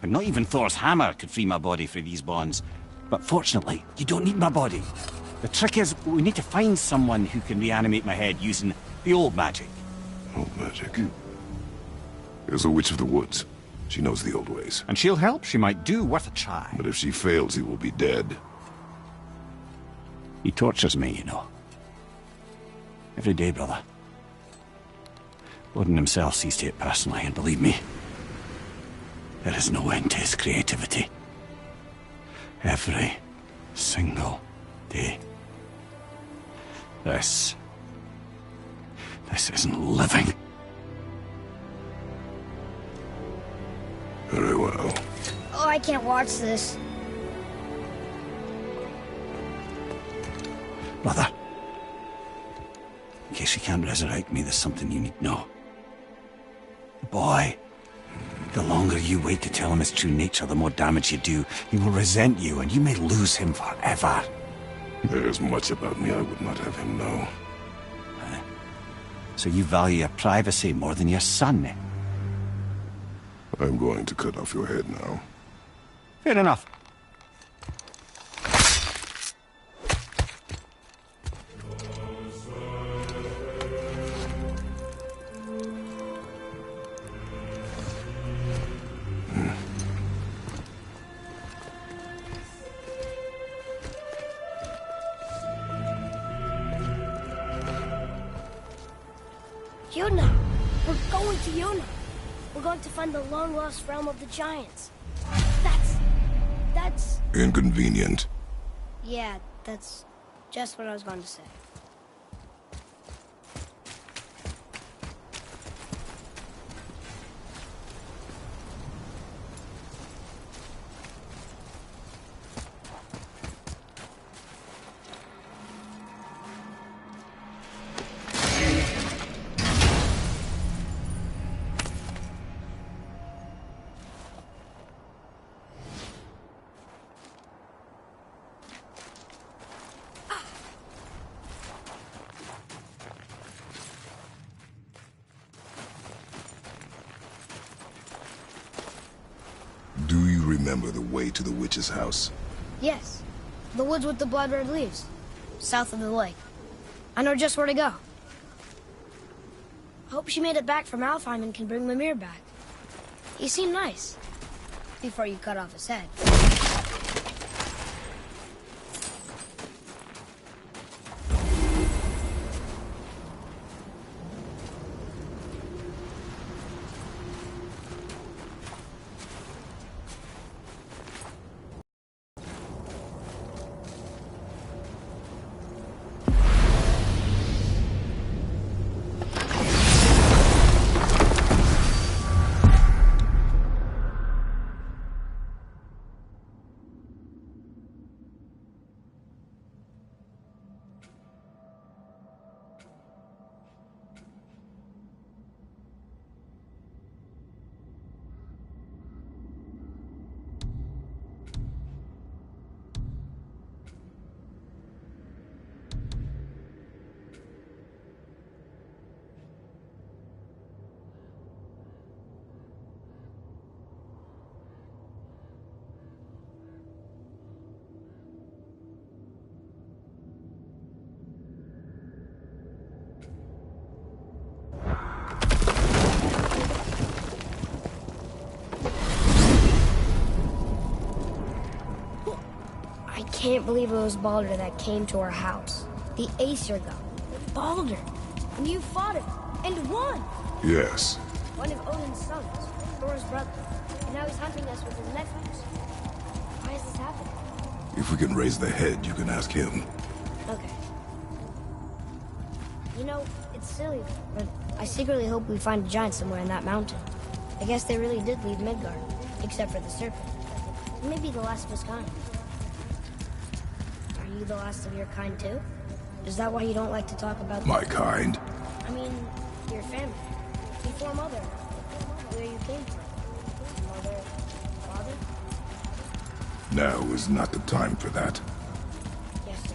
And not even Thor's hammer could free my body from these bonds. But fortunately, you don't need my body. The trick is, we need to find someone who can reanimate my head using the old magic. Old magic? There's a witch of the woods. She knows the old ways. And she'll help. She might do. Worth a try. But if she fails, he will be dead. He tortures me, you know. Every day, brother. Odin himself sees to it personally, and believe me, there is no end to his creativity. Every single day. This isn't living. Very well. Oh, I can't watch this. Brother, in case you can't resurrect me, there's something you need to know. The boy, the longer you wait to tell him his true nature, the more damage you do. He will resent you, and you may lose him forever. There's much about me I would not have him know. So you value your privacy more than your son, eh? I'm going to cut off your head now. Fair enough. Yuna! We're going to Yuna! We're going to find the long-lost realm of the giants. That's... Inconvenient. Yeah, that's just what I was going to say. Do you remember the way to the witch's house? Yes. The woods with the blood-red leaves. South of the lake. I know just where to go. Hope she made it back from Alfheim and can bring Mimir back. He seemed nice. Before you cut off his head. I can't believe it was Baldur that came to our house. The Aesir god. Baldur. And you fought him. And won. Yes. One of Odin's sons. Thor's brother. And now he's hunting us with his nephews. Why is this happening? If we can raise the head, you can ask him. Okay. You know, it's silly, but I secretly hope we find a giant somewhere in that mountain. I guess they really did leave Midgard, except for the serpent. Maybe the last of his kind. Are you the last of your kind too? Is that why you don't like to talk about My kind? I mean, your family. Before Mother. Where you came from. Mother, father? Now is not the time for that. Yes, sir.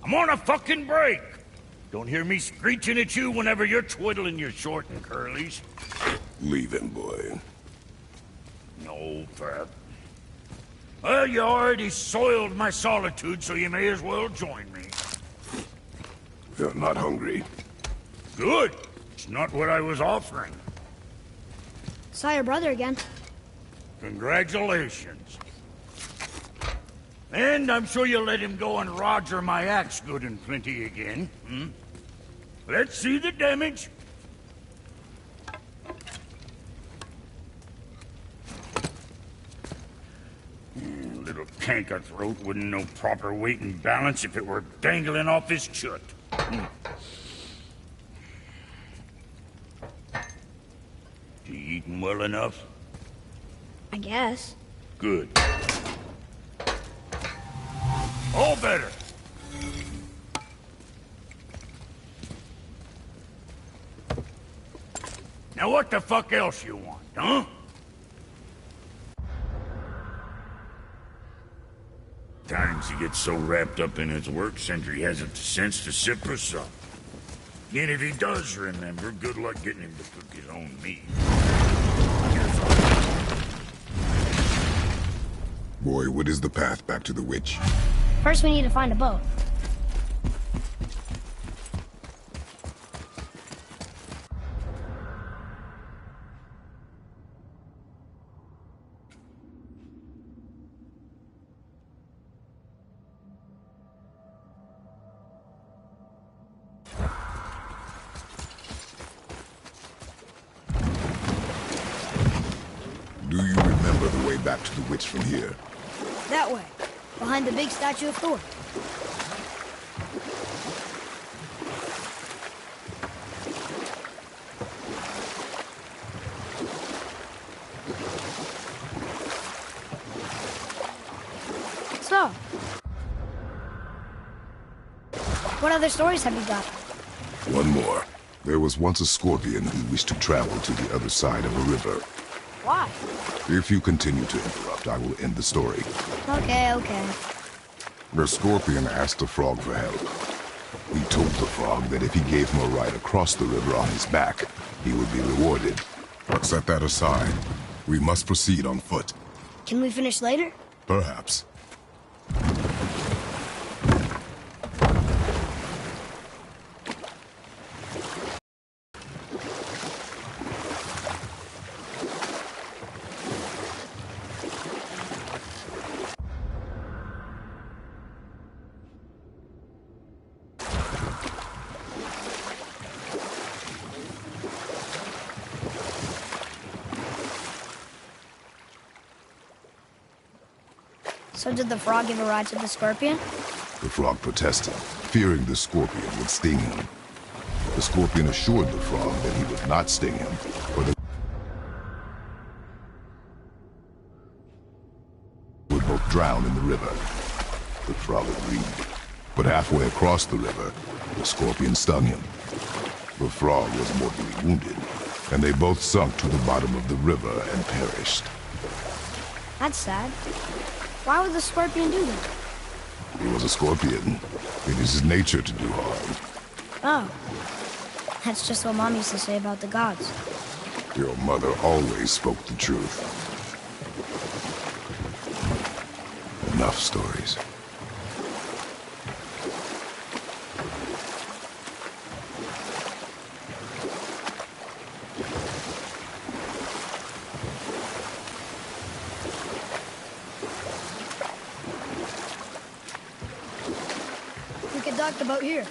I'm on a fucking break. Don't hear me screeching at you whenever you're twiddling your short and curlies. Leave him, boy. No, Pat. Well, you already soiled my solitude, so you may as well join me. You're not hungry. Good. It's not what I was offering. Saw your brother again. Congratulations. And I'm sure you'll let him go and roger my axe good and plenty again. Let's see the damage. Little canker throat wouldn't know proper weight and balance if it were dangling off his chut. You eating well enough? I guess. Good. All better. Now what the fuck else you want, huh? Times he gets so wrapped up in his work, Sentry hasn't the sense to sip or sup. And if he does remember, good luck getting him to cook his own meat. Boy, what is the path back to the witch? First, we need to find a boat. Do you remember the way back to the witch from here? That way, behind the big statue of Thor. So, what other stories have you got? One more. There was once a scorpion who wished to travel to the other side of a river. Why? If you continue to interrupt, I will end the story. Okay. The scorpion asked the frog for help. He told the frog that if he gave him a ride across the river on his back, he would be rewarded. But set that aside. We must proceed on foot. Can we finish later? Perhaps. So did the frog give a ride to the scorpion? The frog protested, fearing the scorpion would sting him. The scorpion assured the frog that he would not sting him, for they would both drown in the river. The frog agreed. But halfway across the river, the scorpion stung him. The frog was mortally wounded, and they both sunk to the bottom of the river and perished. That's sad. Why would the scorpion do that? He was a scorpion. It is his nature to do harm. Oh. That's just what Mom used to say about the gods. Your mother always spoke the truth. Enough stories. We could dock the boat here.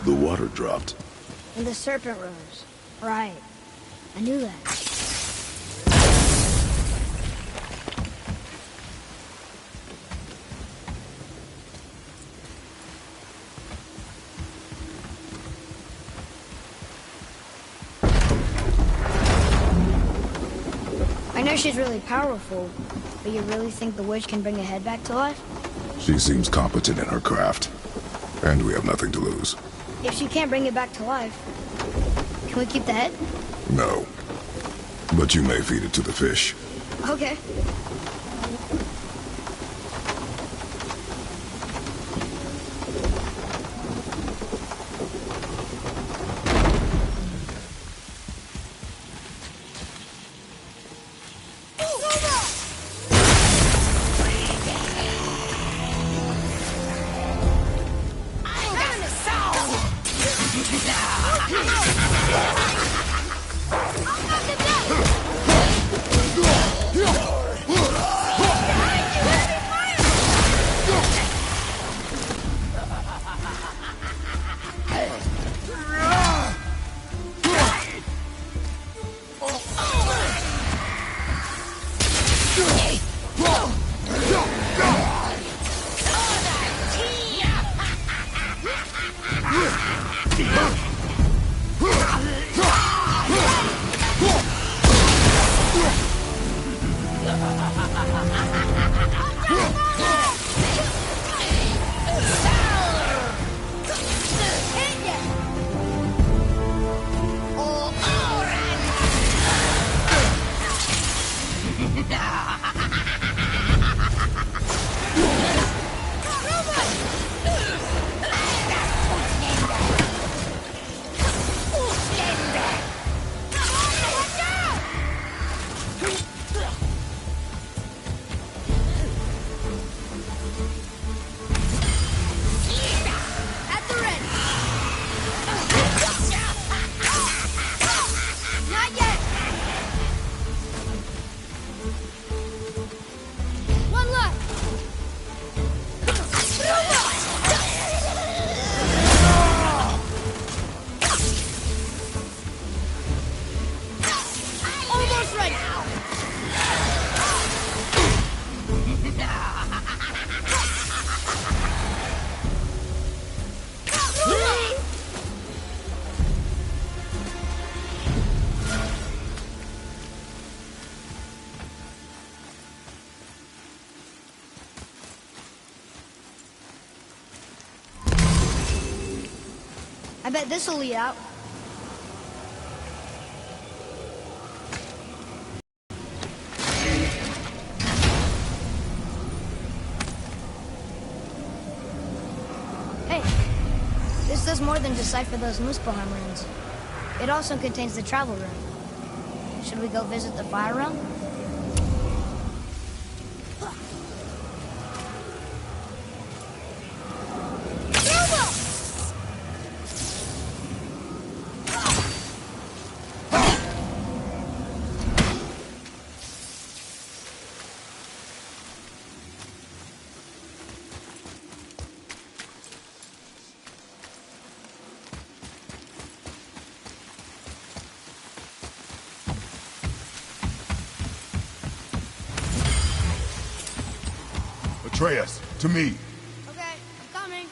The water dropped. And the serpent rose. Right. I knew that. know she's really powerful, but you really think the witch can bring a head back to life? She seems competent in her craft, and we have nothing to lose. If she can't bring it back to life, can we keep the head? No. But you may feed it to the fish. Okay. I bet this'll lead out. Hey, this does more than decipher those Muspelheim runes. It also contains the travel rune. Should we go visit the fire realm? Atreus, to me. Okay, I'm coming.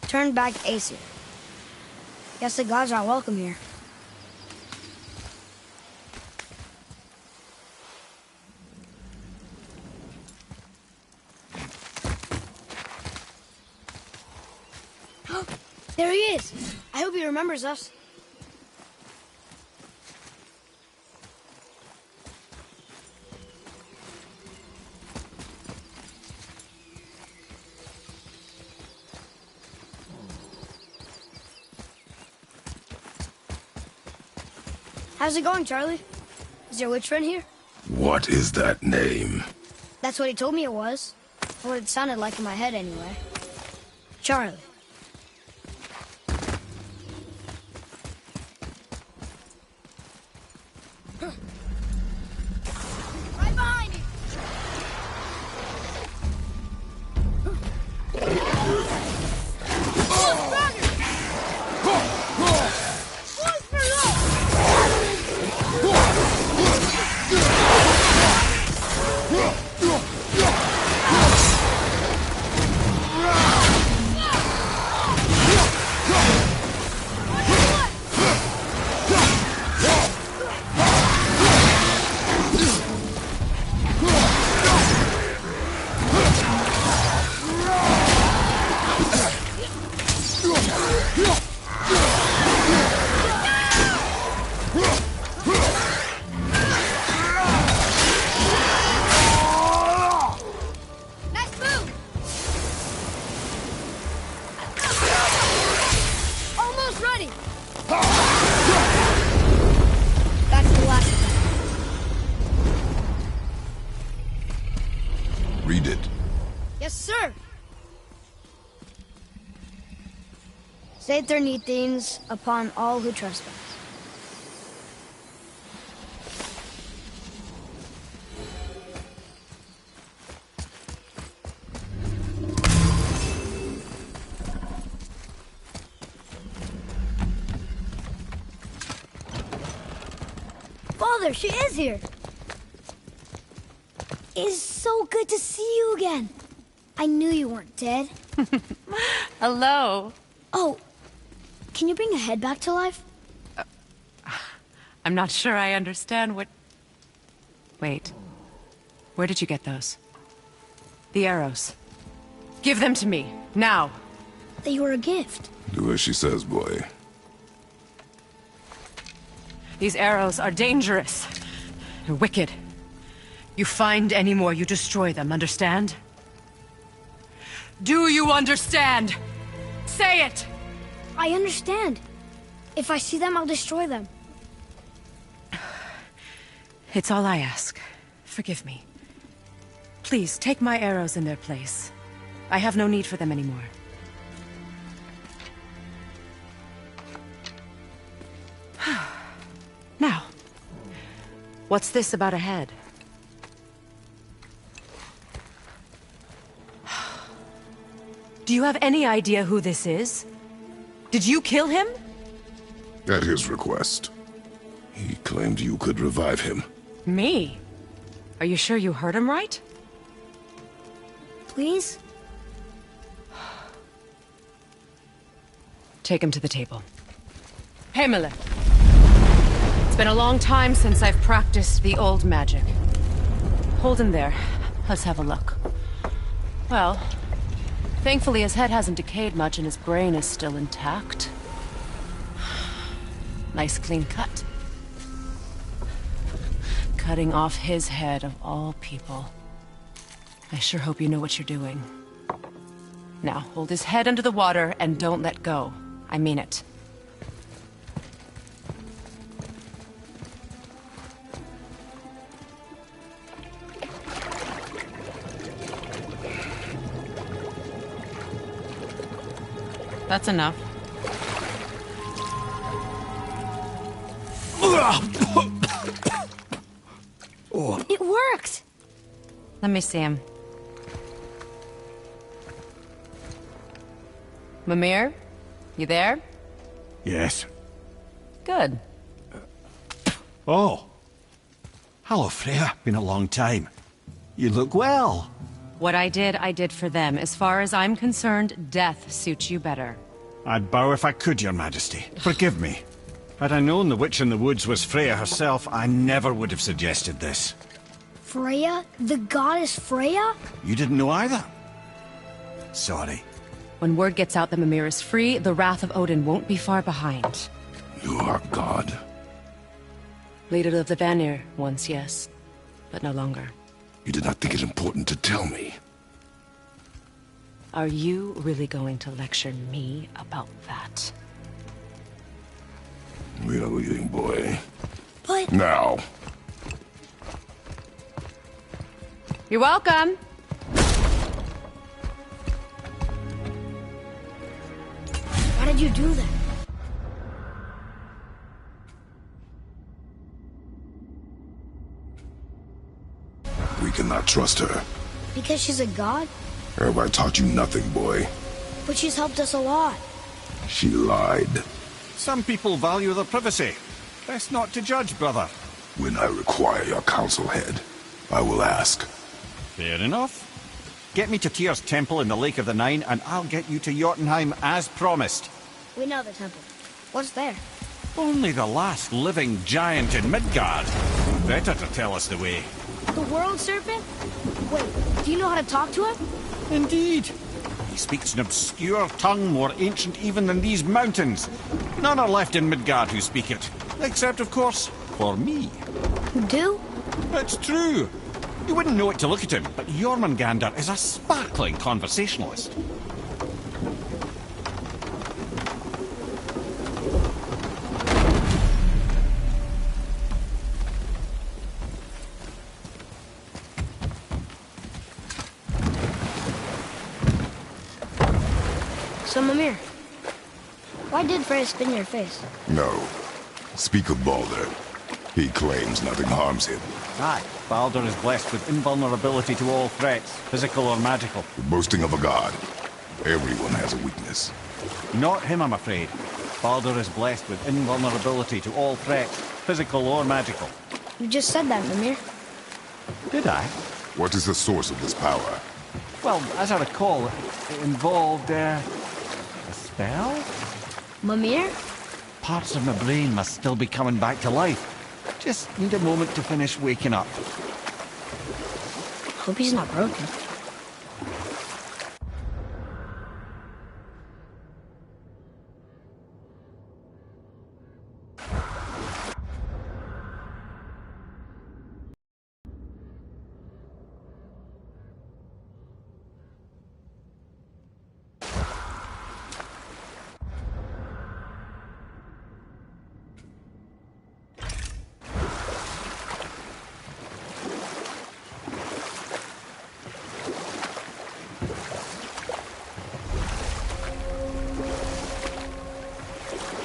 Turn back Aesir. Guess the gods aren't welcome here. There he is. I hope he remembers us. How's it going, Charlie? Is your witch friend here? What is that name? That's what he told me it was. What it sounded like in my head, anyway. Charlie. Right behind you! Read it. Yes, sir. Saturnithines upon all who trespass. Father, she is here. It's so good to see you again. I knew you weren't dead. Hello. Oh, can you bring a head back to life? I'm not sure I understand what... Wait. Where did you get those? The arrows. Give them to me, now. They were a gift. Do as she says, boy. These arrows are dangerous. They're wicked. You find any more, you destroy them, understand? Do you understand? Say it! I understand. If I see them, I'll destroy them. It's all I ask. Forgive me. Please, take my arrows in their place. I have no need for them anymore. Now, what's this about a head? Do you have any idea who this is? Did you kill him? At his request. He claimed you could revive him. Me? Are you sure you heard him right? Please? Take him to the table. Hamlet. It's been a long time since I've practiced the old magic. Hold him there. Let's have a look. Well, thankfully his head hasn't decayed much and his brain is still intact. Nice clean cut. Cutting off his head of all people. I sure hope you know what you're doing. Now, hold his head under the water and don't let go. I mean it. That's enough. It worked! Let me see him. Mimir? You there? Yes. Good. Oh. Hello, Freya. Been a long time. You look well. What I did for them. As far as I'm concerned, death suits you better. I'd bow if I could, Your Majesty. Forgive me. Had I known the witch in the woods was Freya herself, I never would have suggested this. Freya? The goddess Freya? You didn't know either? Sorry. When word gets out that Mimir is free, the wrath of Odin won't be far behind. You are God. Leader of the Vanir, once yes, but no longer. You did not think it important to tell me. Are you really going to lecture me about that? We are leaving, boy. But... Now. You're welcome. Why did you do that? We cannot trust her. Because she's a god? Have I taught you nothing, boy? But she's helped us a lot. She lied. Some people value their privacy. Best not to judge, brother. When I require your counsel, head, I will ask. Fair enough. Get me to Tyr's temple in the Lake of the Nine, and I'll get you to Jotunheim as promised. We know the temple. What's there? Only the last living giant in Midgard. Better to tell us the way. The World Serpent? Wait, do you know how to talk to him? Indeed. He speaks an obscure tongue more ancient even than these mountains. None are left in Midgard who speak it. Except, of course, for me. You do? It's true. You wouldn't know it to look at him, but Jormungandr is a sparkling conversationalist. So, Mimir, why did Freya spin your face? No. Speak of Baldur. He claims nothing harms him. Aye, Baldur is blessed with invulnerability to all threats, physical or magical. The boasting of a god. Everyone has a weakness. Not him, I'm afraid. Baldur is blessed with invulnerability to all threats, physical or magical. You just said that, Mimir. Did I? What is the source of this power? Well, as I recall, it involved, a spell? Mimir? Parts of my brain must still be coming back to life. Just need a moment to finish waking up. Hope he's not broken.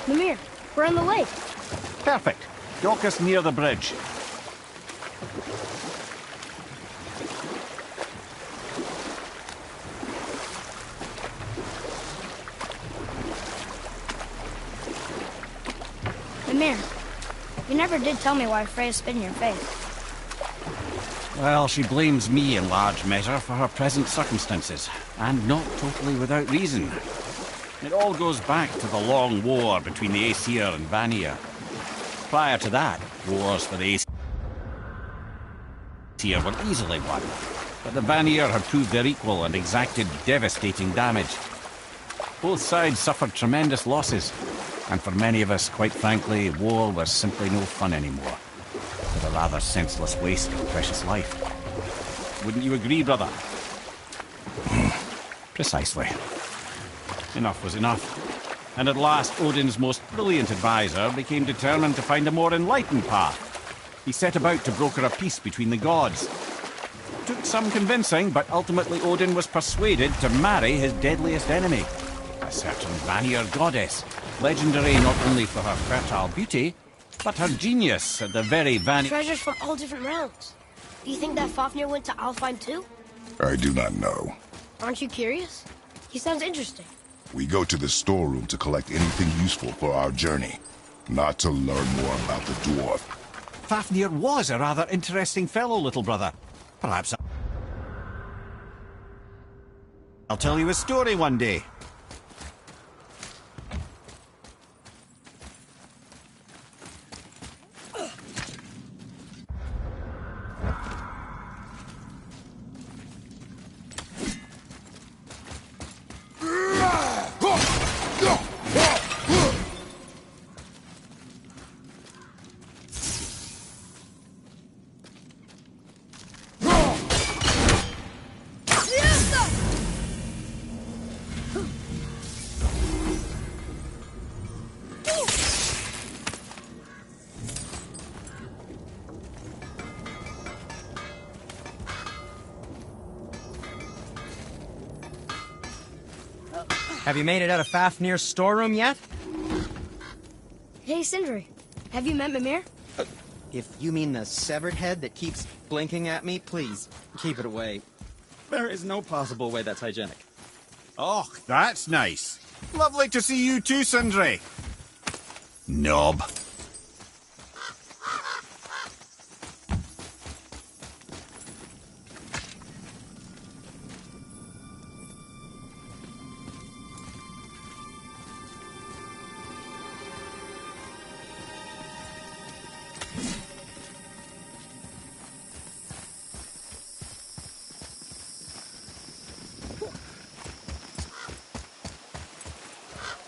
Mimir, we're on the lake. Perfect. Dock us near the bridge. Mimir, you never did tell me why Freya spit in your face. Well, she blames me in large measure for her present circumstances, and not totally without reason. It all goes back to the long war between the Aesir and Vanir. Prior to that, wars for the Aesir were easily won, but the Vanir had proved their equal and exacted devastating damage. Both sides suffered tremendous losses, and for many of us, quite frankly, war was simply no fun anymore. But a rather senseless waste of precious life. Wouldn't you agree, brother? Precisely. Enough was enough. And at last, Odin's most brilliant advisor became determined to find a more enlightened path. He set about to broker a peace between the gods. Took some convincing, but ultimately Odin was persuaded to marry his deadliest enemy, a certain Vanir goddess, legendary not only for her fertile beauty, but her genius at the very Treasures from all different realms. Do you think that Fafnir went to Alfheim too? I do not know. Aren't you curious? He sounds interesting. We go to the storeroom to collect anything useful for our journey, not to learn more about the dwarf. Fafnir was a rather interesting fellow, little brother. Perhaps I'll tell you a story one day. Have you made it out of Fafnir's storeroom yet? Hey, Sindri. Have you met Mimir? If you mean the severed head that keeps blinking at me, please, keep it away. There is no possible way that's hygienic. Oh, that's nice. Lovely to see you too, Sindri. Knob.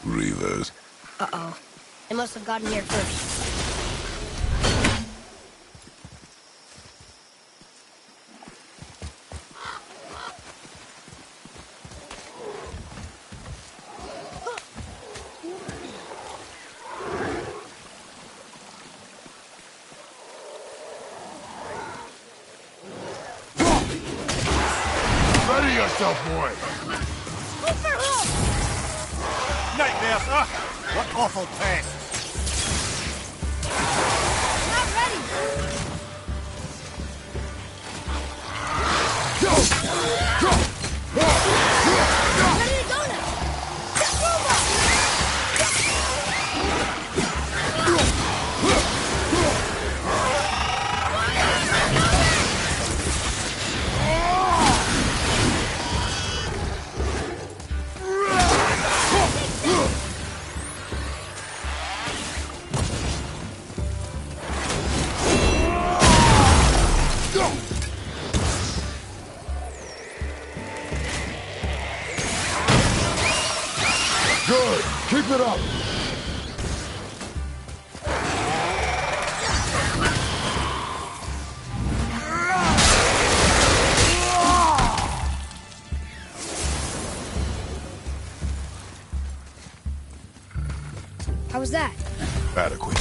Reavers. Uh-oh. They must have gotten here first. Ready yourself, boy! Nightmares, huh? What awful pests. Not ready! Ready to go now! Good! Keep it up! How was that? Adequate.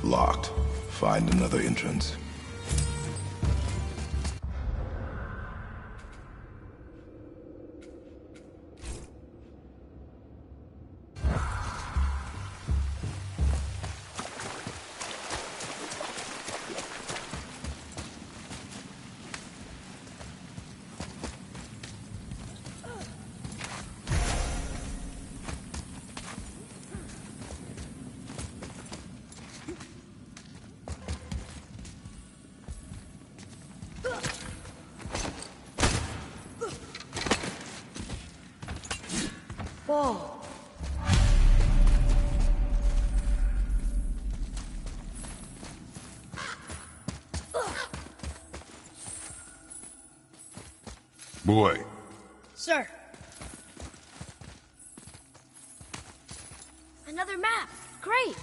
Locked. Find another entrance. Whoa. Boy. Sir. Another map. Great.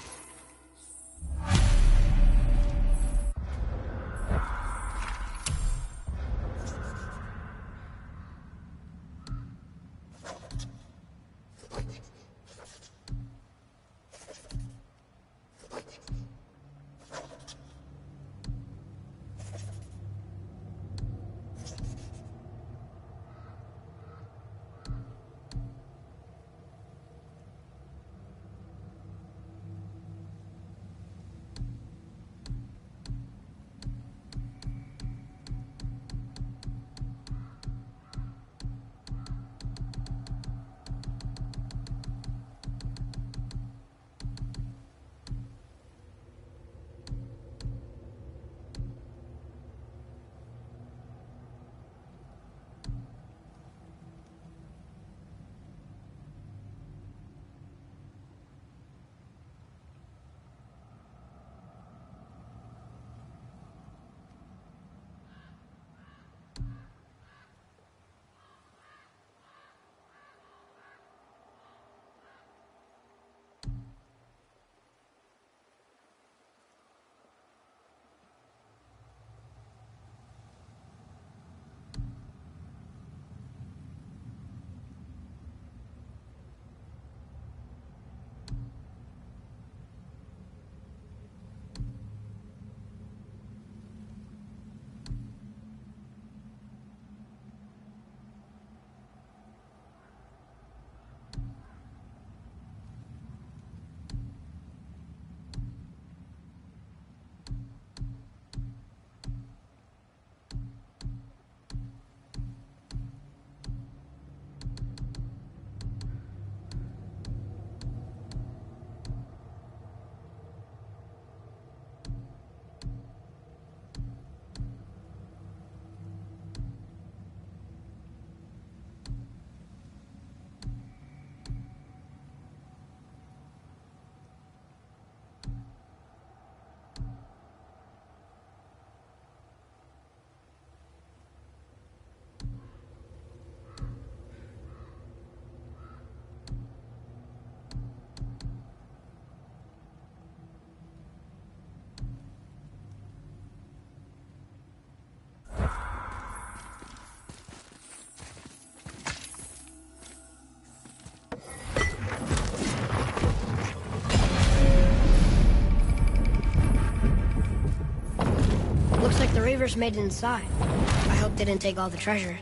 Reavers made it inside. I hope they didn't take all the treasure.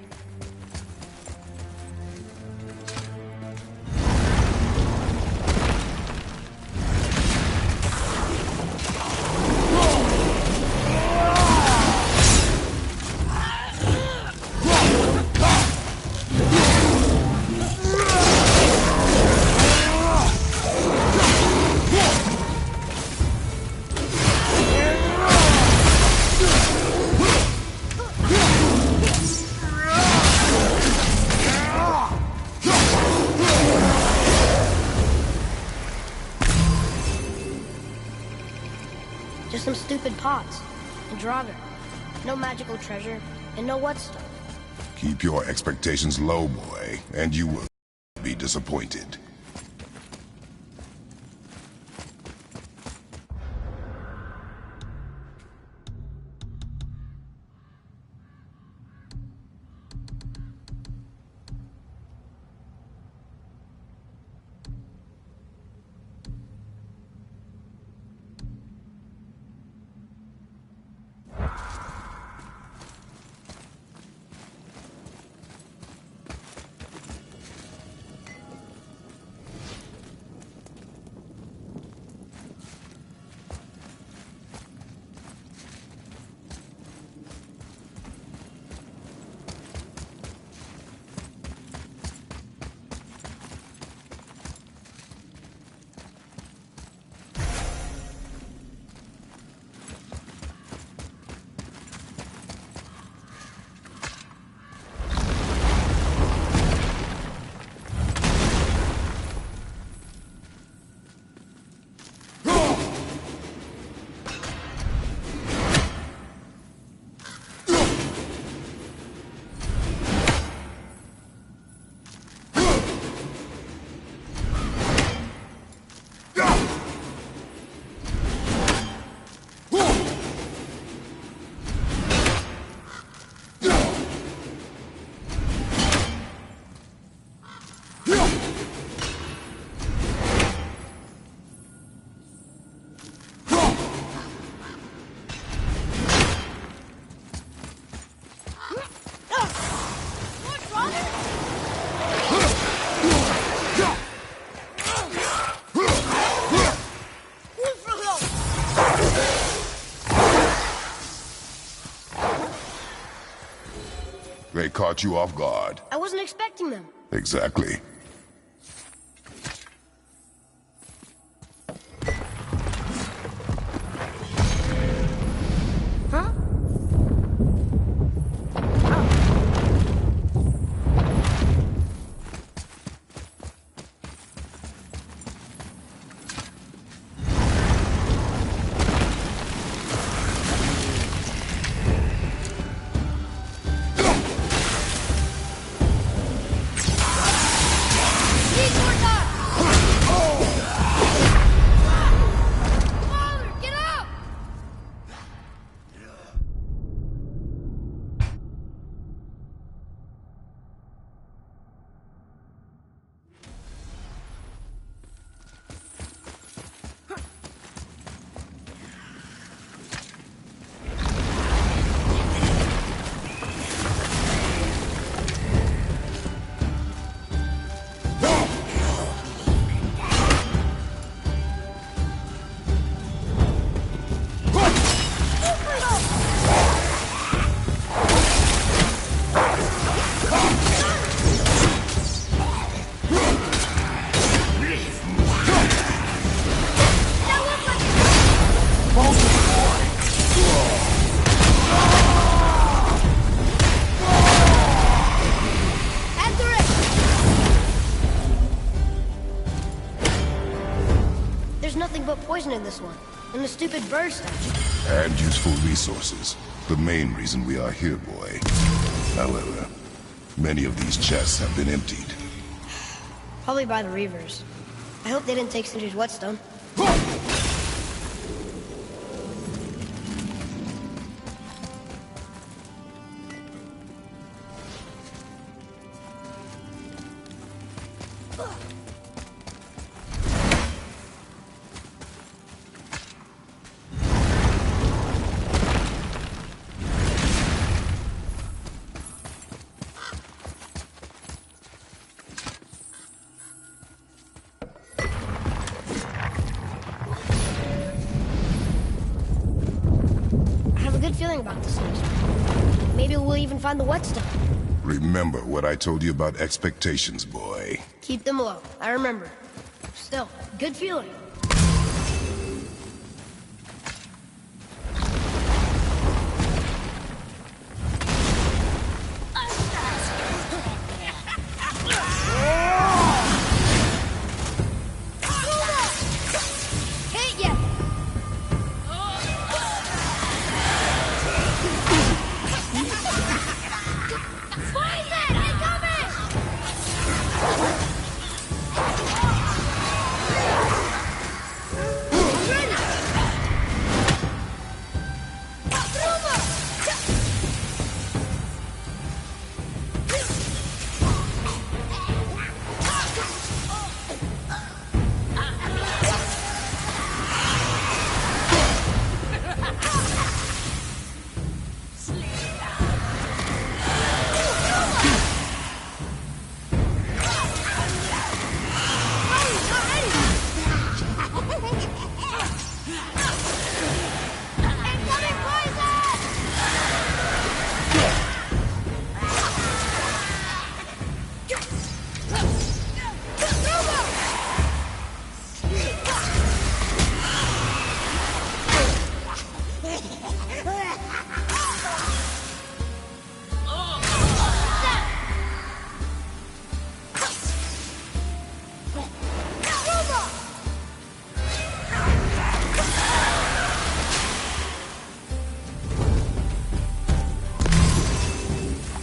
Just some stupid pots and Draugr. No magical treasure and no what stuff. Keep your expectations low, boy, and you will be disappointed. They caught you off guard. I wasn't expecting them. Exactly. Huh? But poison in this one, and the stupid bird statue. And useful resources. The main reason we are here, boy. However, many of these chests have been emptied. Probably by the Reavers. I hope they didn't take Sindri's whetstone. about the sandstorm. Maybe we'll even find the whetstone. Remember what I told you about expectations, boy. Keep them low. I remember. Still, good feeling.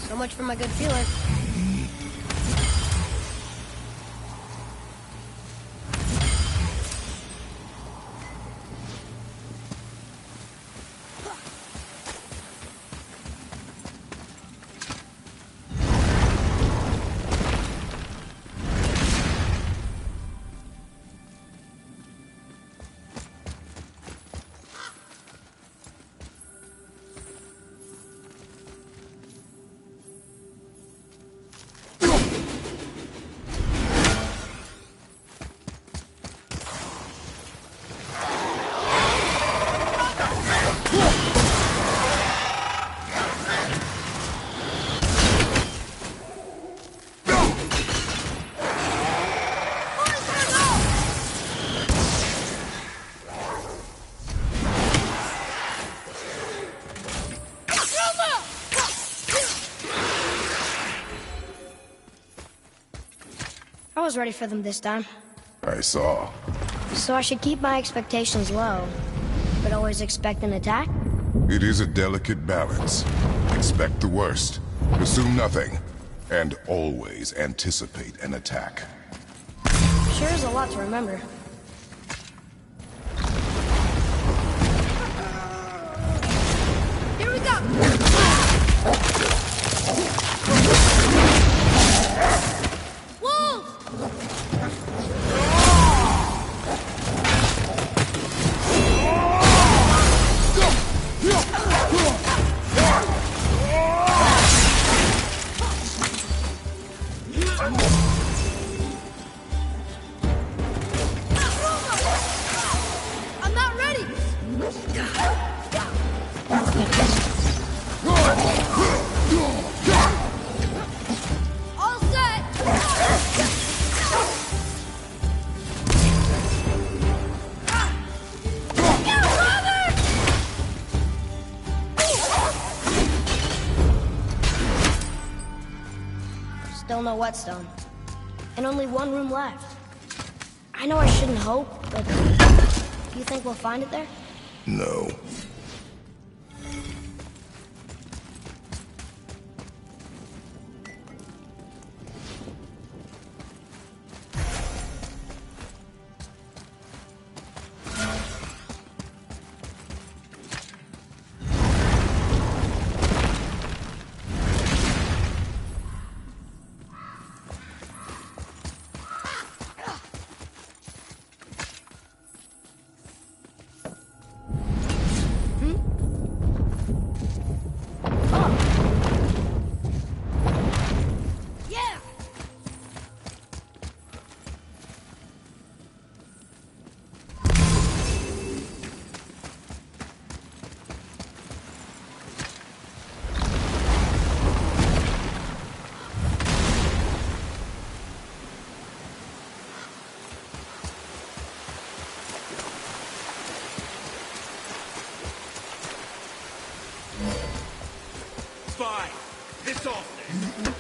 So much for my good feeling. I was ready for them this time. I saw. So I should keep my expectations low, but always expect an attack? It is a delicate balance. Expect the worst, assume nothing, and always anticipate an attack. Sure is a lot to remember. Here we go! Wolves! I'm not ready! All set! Still no whetstone. And only one room left. I know I shouldn't hope, but do you think we'll find it there? No. fine. This all says.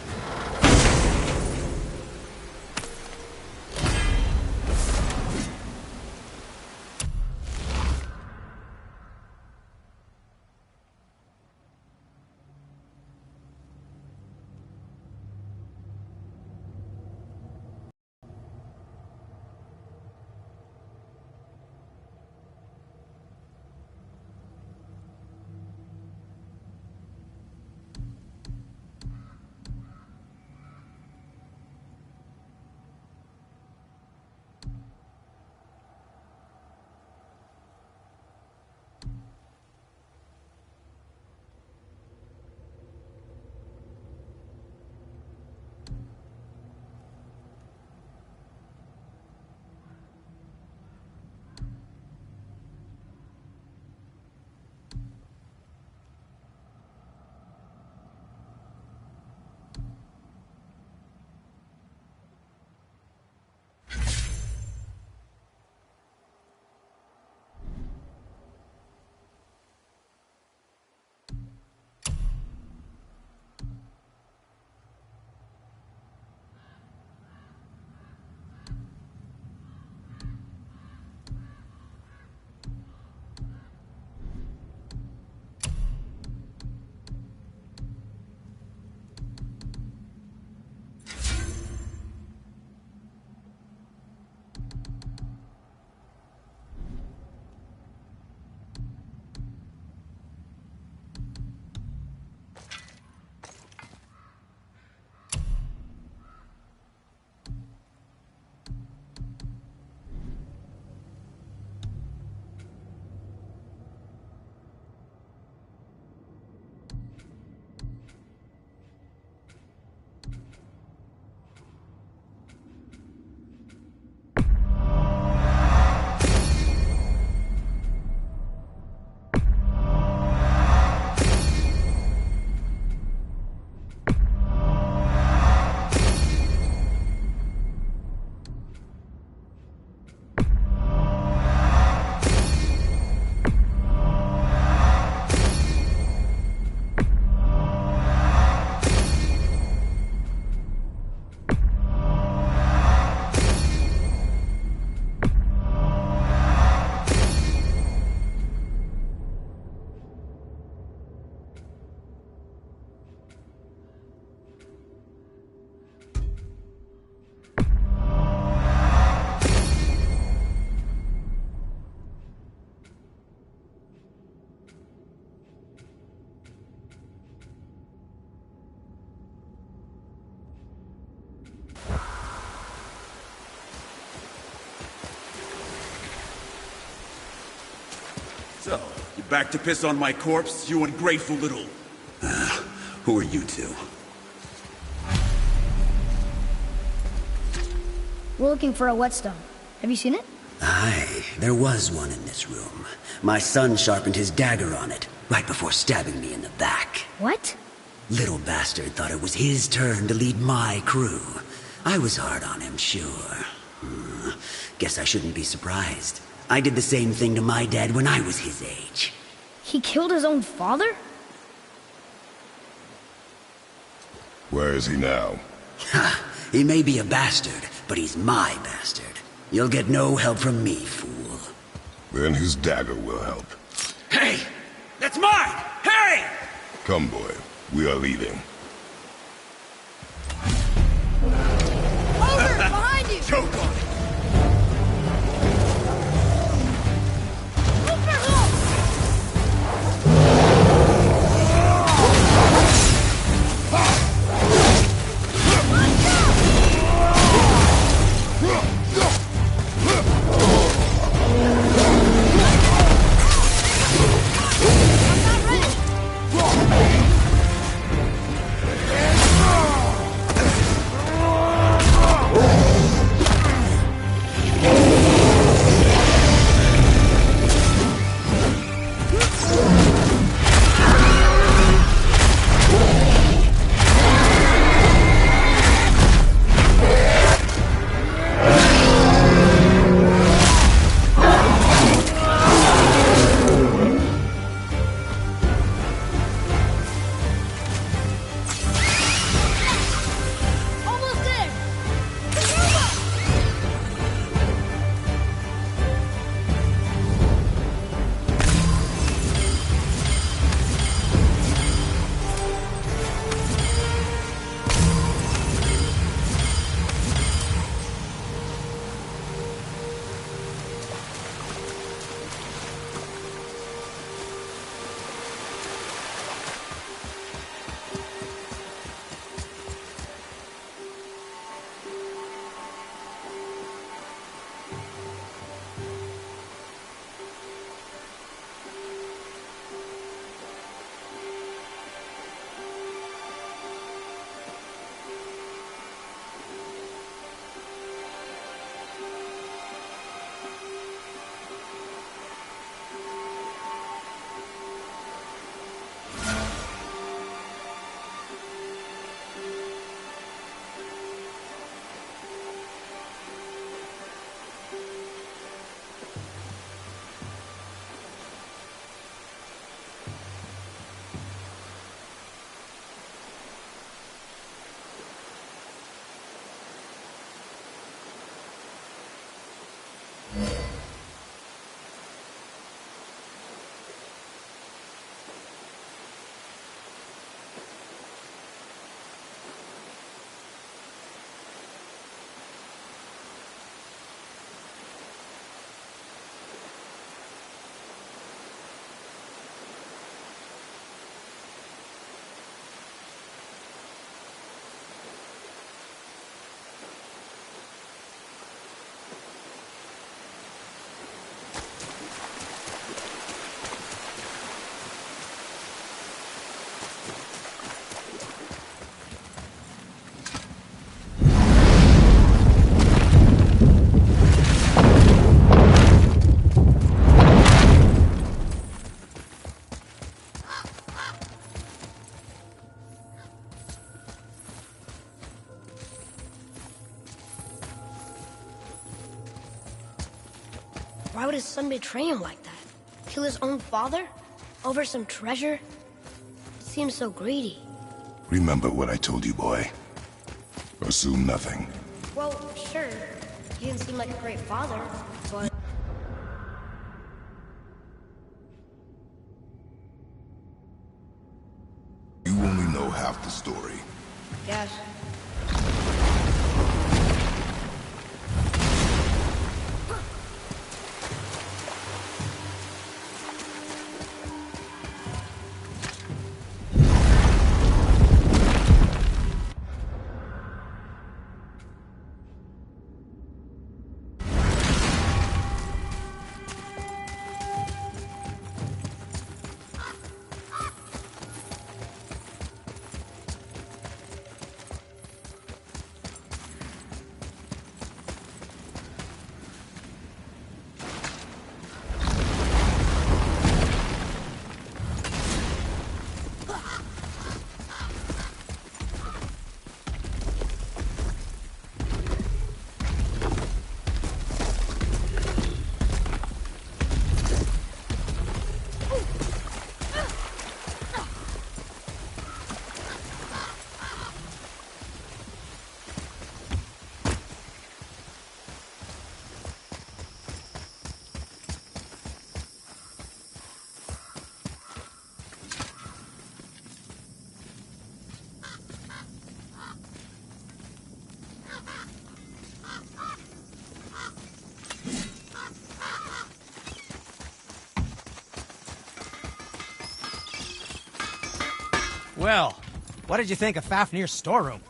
So, you back to piss on my corpse, you ungrateful little... Who are you two? We're looking for a whetstone. Have you seen it? Aye, there was one in this room. My son sharpened his dagger on it, right before stabbing me in the back. What? Little bastard thought it was his turn to lead my crew. I was hard on him, sure. Guess I shouldn't be surprised. I did the same thing to my dad when I was his age. He killed his own father? Where is he now? Ha! He may be a bastard, but he's my bastard. You'll get no help from me, fool. Then his dagger will help. Hey! That's mine! Hey! Come, boy. We are leaving. Over! Behind you! Choke on it! Why would his son betray him like that? Kill his own father? Over some treasure? Seems so greedy. Remember what I told you, boy. Assume nothing. Well, sure. He didn't seem like a great father, but... You only know half the story. Yes. Well, what did you think of Fafnir's storeroom?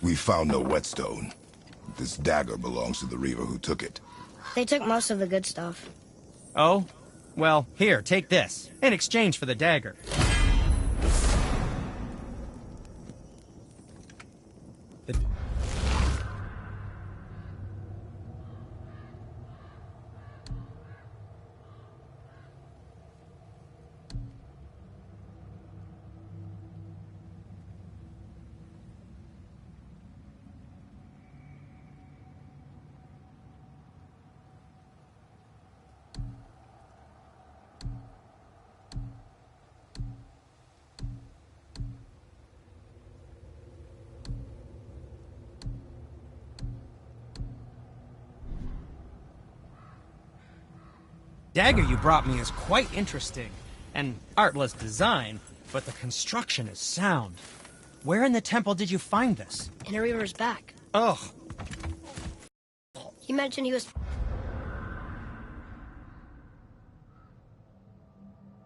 We found no whetstone. This dagger belongs to the reaver who took it. They took most of the good stuff. Oh? Well, here, take this, in exchange for the dagger. Dagger you brought me is quite interesting, and artless design, but the construction is sound. Where in the temple did you find this? In a reaver's back. Ugh. He mentioned he was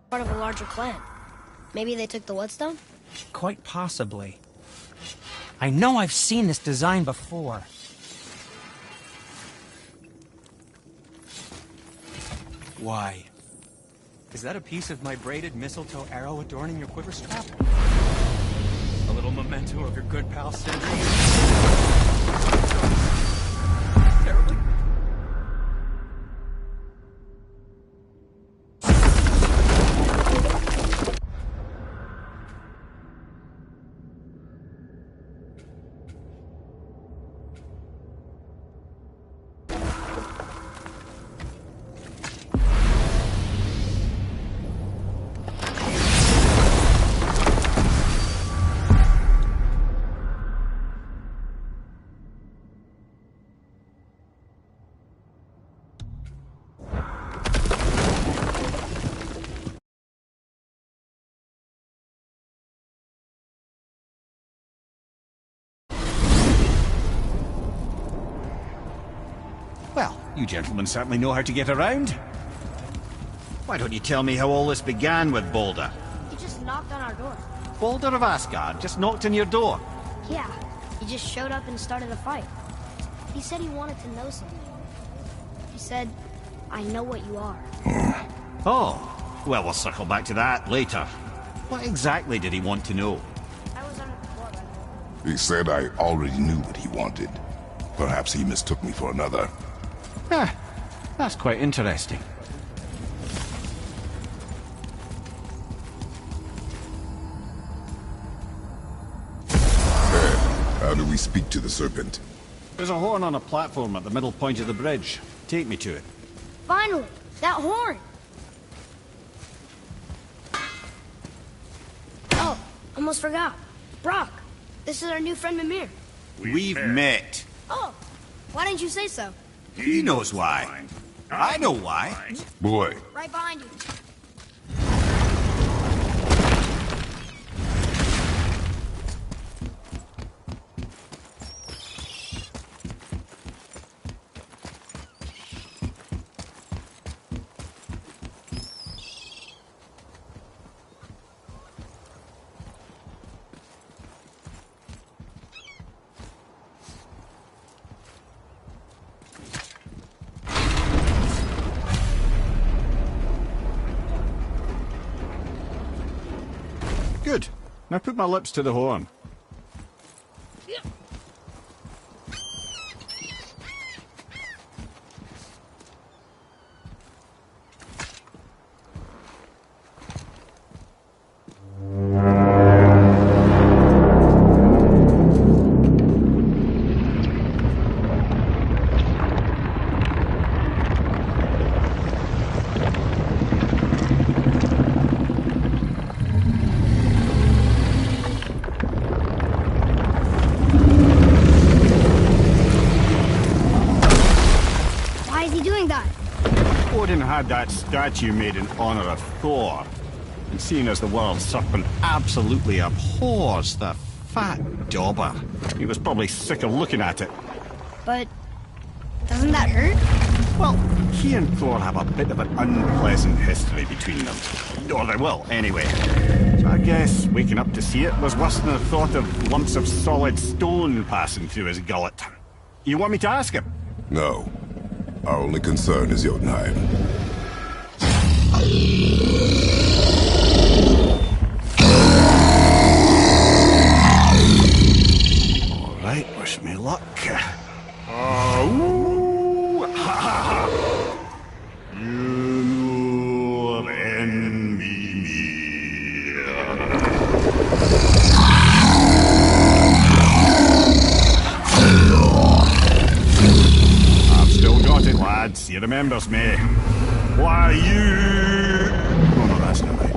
part of a larger clan. Maybe they took the whetstone? Quite possibly. I know I've seen this design before. Why? Is that a piece of my braided mistletoe arrow adorning your quiver strap? A little memento of your good pal Sindri? Terribly. Well, you gentlemen certainly know how to get around. Why don't you tell me how all this began with Balder? He just knocked on our door. Balder of Asgard just knocked on your door? Yeah, he just showed up and started a fight. He said he wanted to know something. He said, I know what you are. Oh, well, we'll circle back to that later. What exactly did he want to know? I was under the floor by then. He said I already knew what he wanted. Perhaps he mistook me for another. Ah, that's quite interesting. How do we speak to the serpent? There's a horn on a platform at the middle point of the bridge. Take me to it. Finally! That horn! Oh, almost forgot. Brock, this is our new friend Mimir. We've met. Oh, why didn't you say so? He knows why. I know why. Boy, Right behind you. Good. Now put my lips to the horn. Why is he doing that? Odin had that statue made in honor of Thor. And seeing as the world serpent absolutely abhors the fat dauber, he was probably sick of looking at it. But doesn't that hurt? Well, he and Thor have a bit of an unpleasant history between them. Or they will, anyway. So I guess waking up to see it was worse than the thought of lumps of solid stone passing through his gullet. You want me to ask him? no. Our only concern is Jotunheim. All right, wish me luck. Ooh, ha, ha, ha. You envy me. I've still got it, lads. He remembers me. Why, you... Oh, no, that's not right.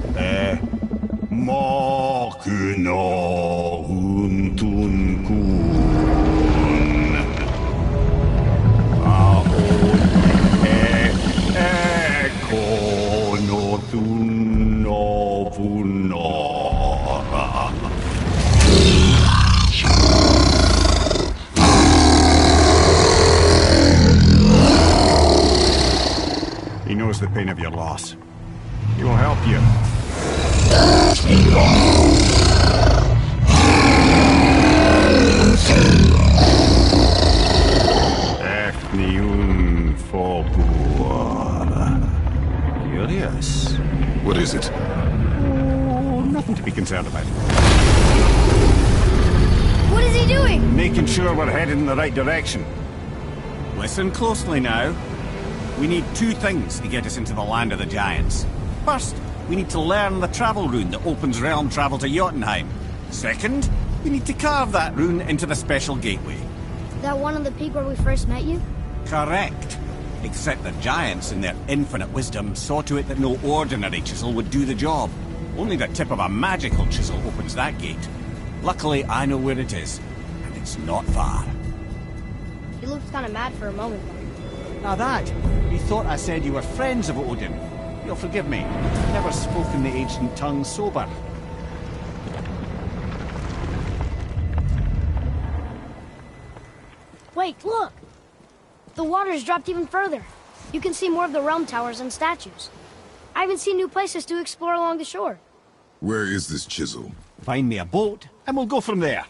Mokuno huntun kun. Eko no tunno punora. He knows the pain of your loss. He will help you. Efniun Fobuara. Curious. What is it? Oh, nothing to be concerned about. What is he doing? Making sure we're headed in the right direction. Listen closely now. We need two things to get us into the land of the giants. First, we need to learn the travel rune that opens realm travel to Jotunheim. Second, we need to carve that rune into the special gateway. That one on the peak where we first met you? Correct. Except the giants, in their infinite wisdom, saw to it that no ordinary chisel would do the job. Only the tip of a magical chisel opens that gate. Luckily, I know where it is, and it's not far. He looked kind of mad for a moment there. Now that, you thought I said you were friends of Odin. You'll forgive me. I've never spoken the ancient tongue sober. Wait, look! The water's dropped even further. You can see more of the realm towers and statues. I even see new places to explore along the shore. Where is this chisel? Find me a boat, and we'll go from there.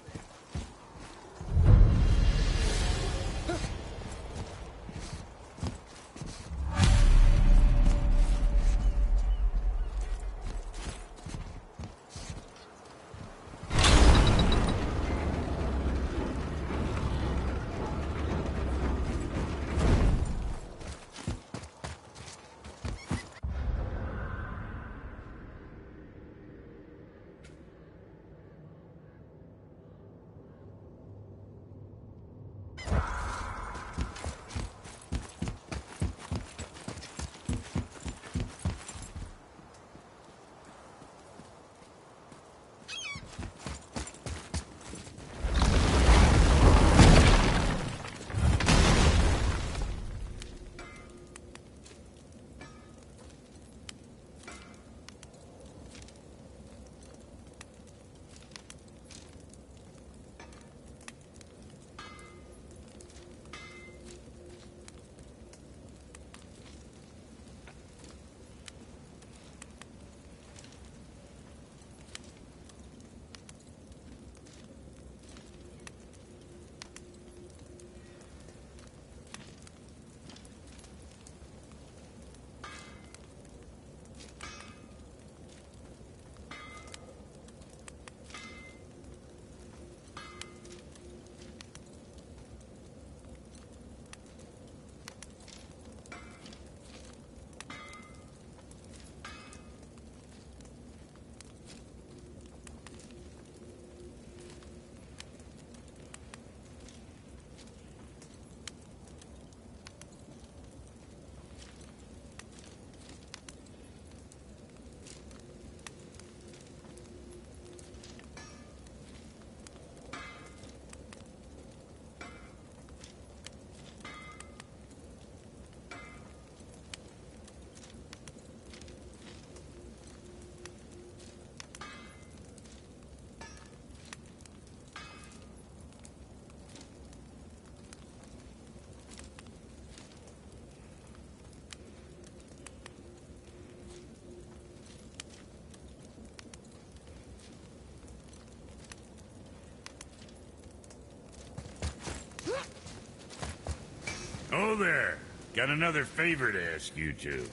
Oh there. Got another favor to ask you two.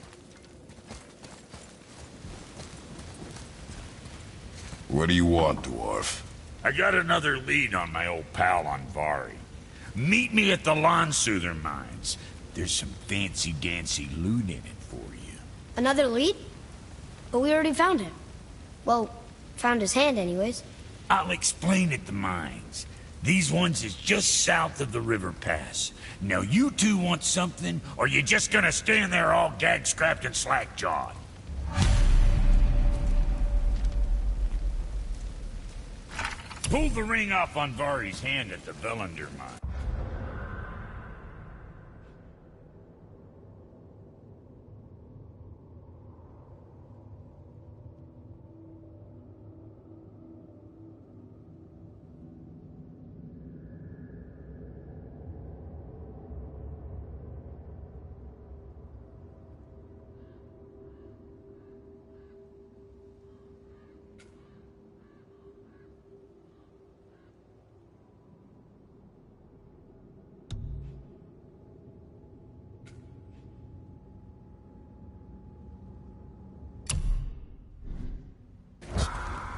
What do you want, dwarf? I got another lead on my old pal on Vari. Meet me at the Lawn Soother Mines. There's some fancy-dancy loot in it for you. Another lead? But we already found him. Well, found his hand anyways. I'll explain at the mines. These ones is just south of the river pass. Now you two want something, or you just gonna stand there all gag-scrapped and slack-jawed? Pull the ring off on Vari's hand at the Velander mine.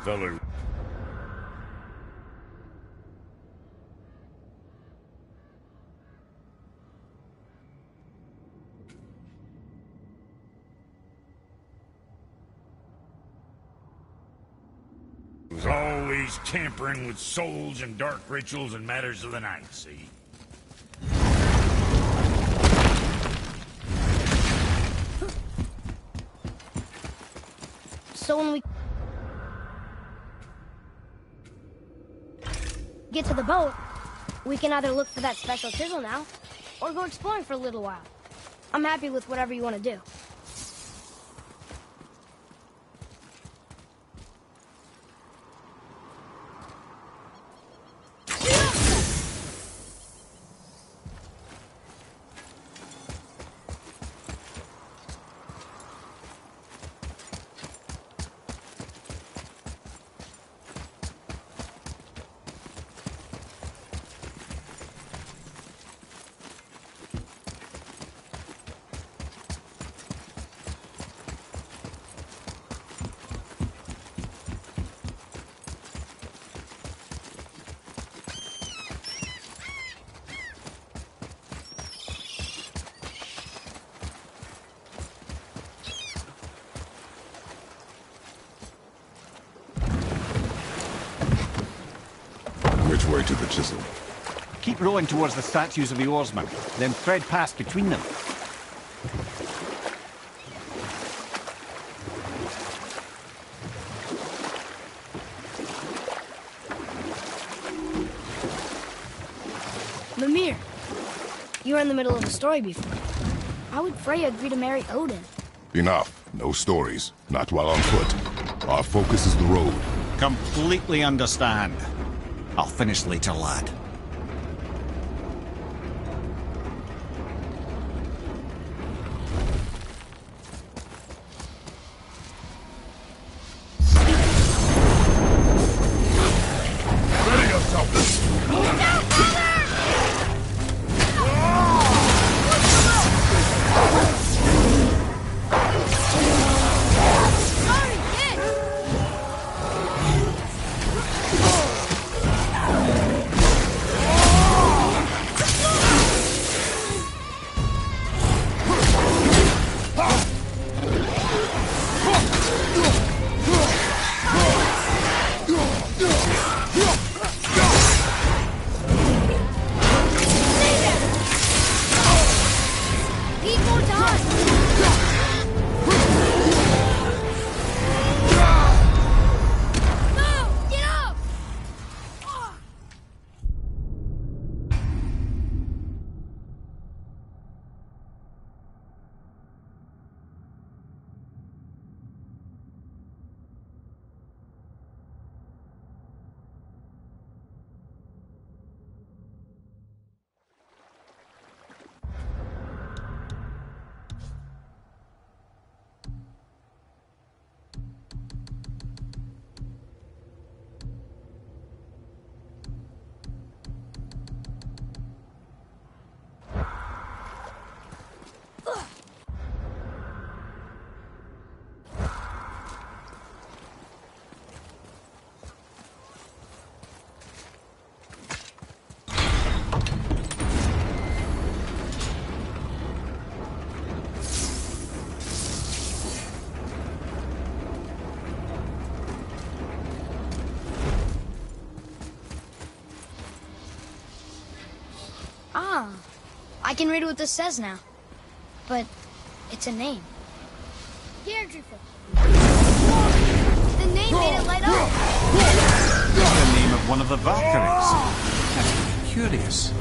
Feller. Was always tampering with souls and dark rituals and matters of the night, see? So when we get to the boat, we can either look for that special chisel now, or go exploring for a little while. I'm happy with whatever you want to do. Which way to the chisel? Keep rowing towards the statues of the oarsmen, then thread past between them. Mimir, you were in the middle of a story before. How would Freya agree to marry Odin? Enough. No stories. Not while on foot. Our focus is the road. Completely understand. I'll finish later, lad. Ready yourself! Ah, I can read what this says now. But it's a name. Deirdrefoot. The name made it light up. The name of one of the Valkyries. That's curious.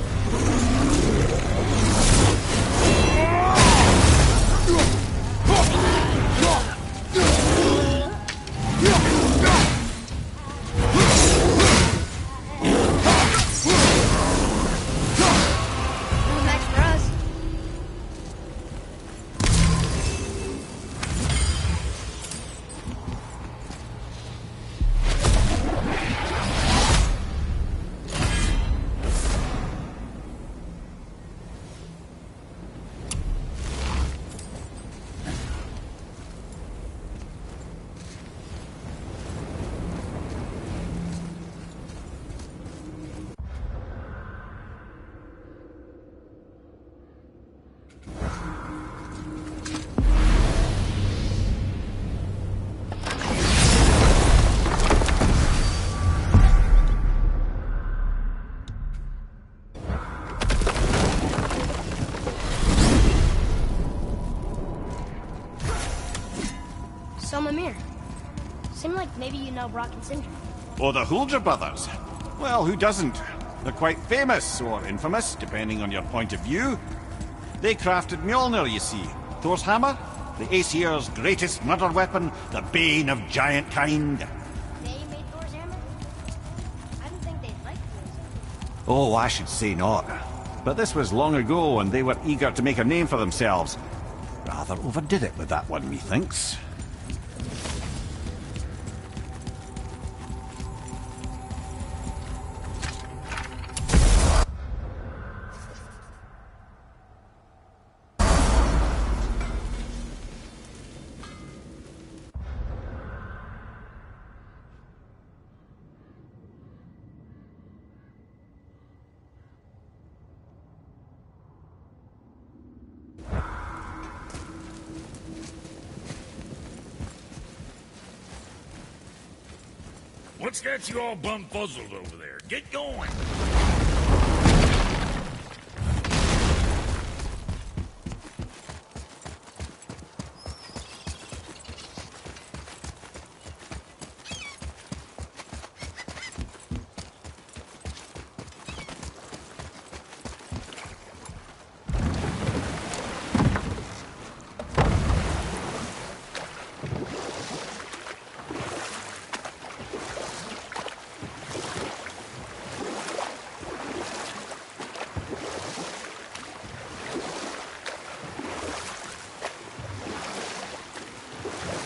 No match for us. So, Mimir, seemed like maybe you know Brock and Sindri. Oh, the Huldra brothers. Well, who doesn't? They're quite famous, or infamous, depending on your point of view. They crafted Mjolnir, you see. Thor's hammer, the Aesir's greatest murder weapon, the bane of giant kind. They made Thor's hammer? I didn't think they'd like Thor's. Oh, I should say not. But this was long ago, and they were eager to make a name for themselves. Rather overdid it with that one, methinks. What's got you all bum-fuzzled over there? Get going!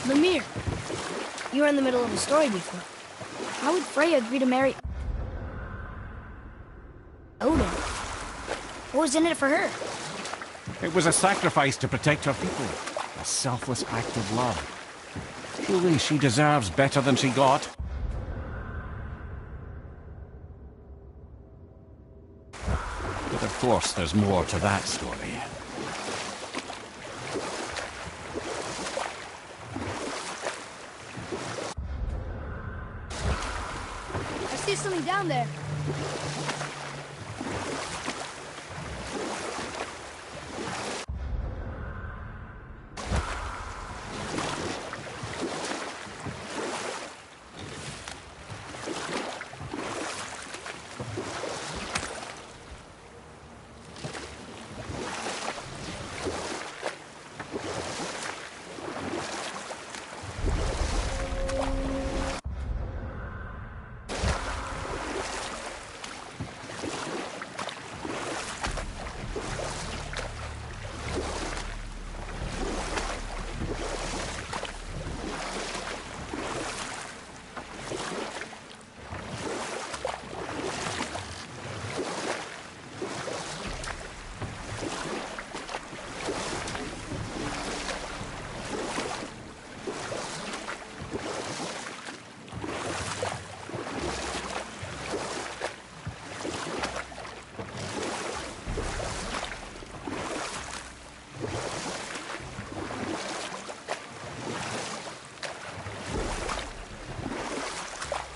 Mimir, you were in the middle of a story before. How would Freya agree to marry Odin? What was in it for her? It was a sacrifice to protect her people. A selfless act of love. Surely she deserves better than she got. But of course, there's more to that story. I see something down there.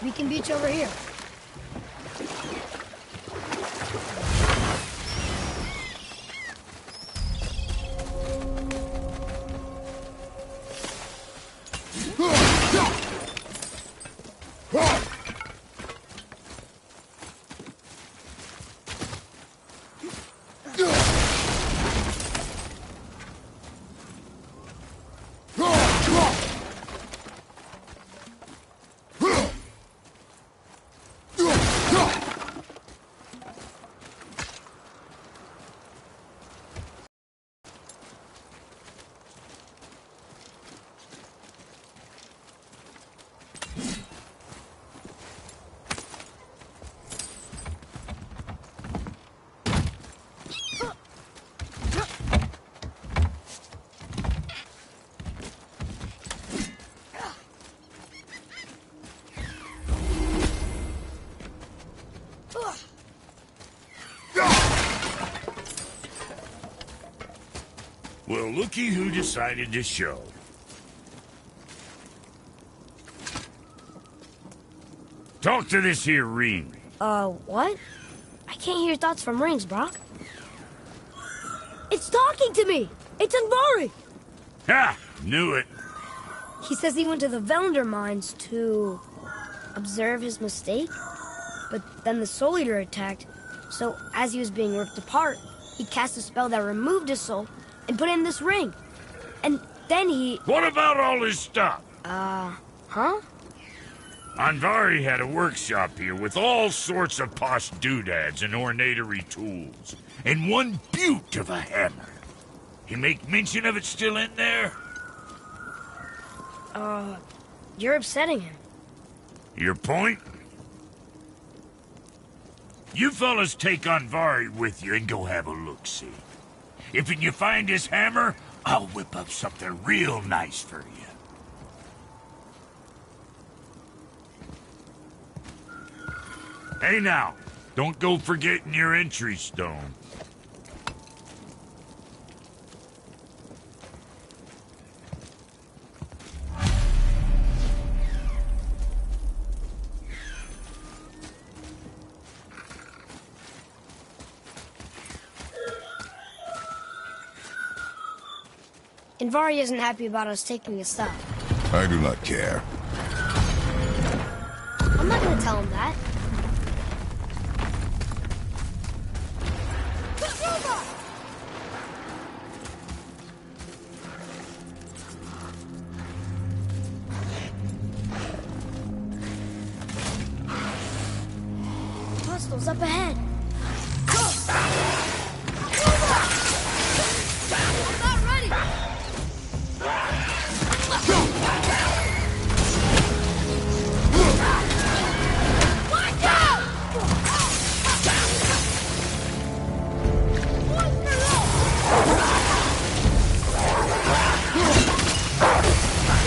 We can beach over here. Well, looky who decided to show. Talk to this here ring. What? I can't hear thoughts from rings, Brock. It's talking to me! It's Anvari! Ha! Knew it. He says he went to the Velander mines to observe his mistake, but then the Soul Eater attacked, so as he was being ripped apart, he cast a spell that removed his soul and put in this ring. And then he... What about all his stuff? Huh? Anvari had a workshop here with all sorts of posh doodads and ornatory tools, and one beaut of a hammer. You make mention of it still in there? You're upsetting him. Your point? You fellas take Anvari with you and go have a look-see. If you find his hammer, I'll whip up something real nice for you. Hey now, don't go forgetting your entry stone. Anvari isn't happy about us taking his stuff. I do not care. I'm not gonna tell him that. Hostiles up ahead. I'm not ready. Watch out!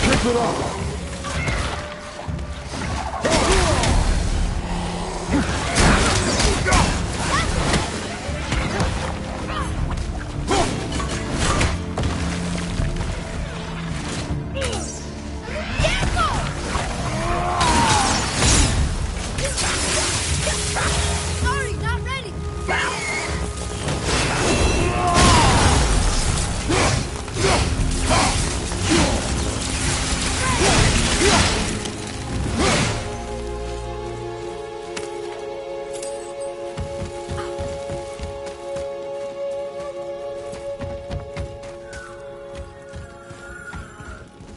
Keep it up! Sorry, not ready.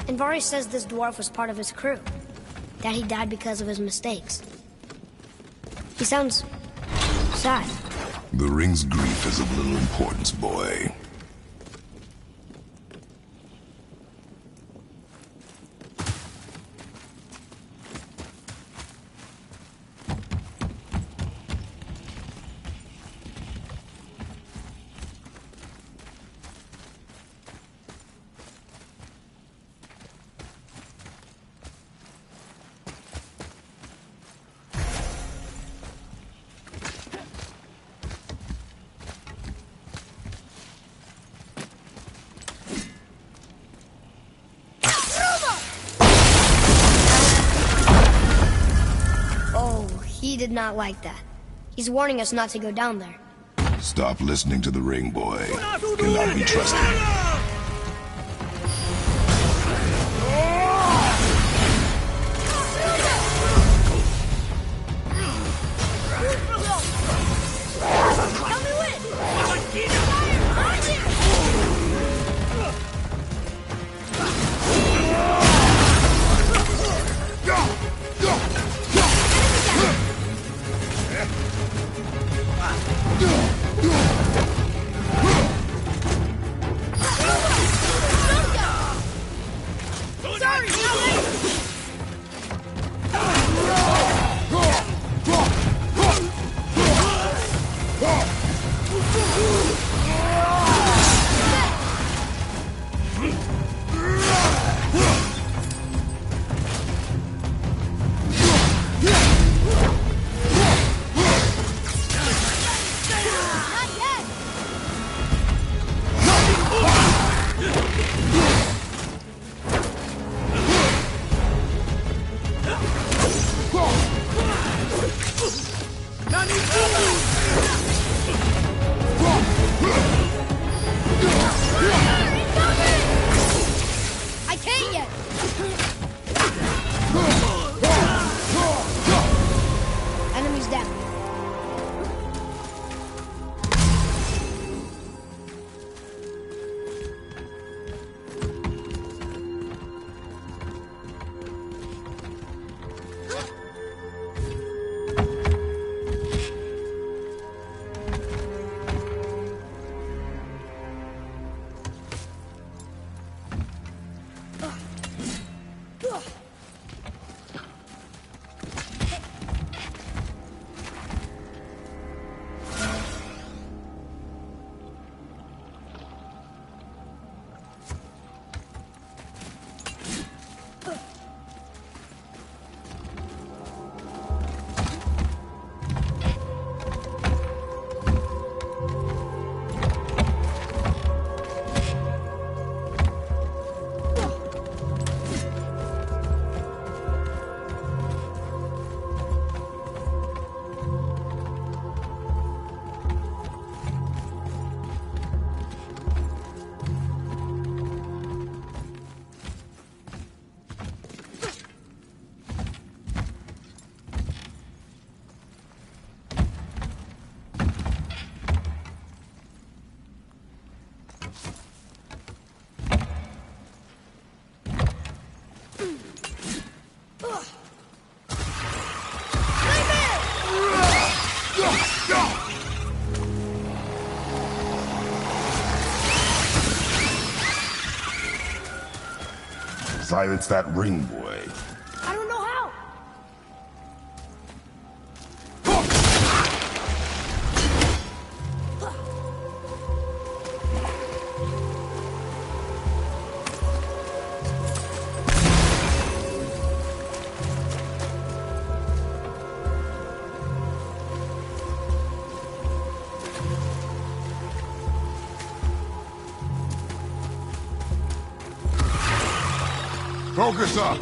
Anvari says this dwarf was part of his crew, that he died because of his mistakes. He sounds sad. The ring's grief is of little importance, boy. He did not like that. He's warning us not to go down there. Stop listening to the ring, boy. Cannot be trusted. Help me win! Silence that ring, boy. I don't know how. Focus up!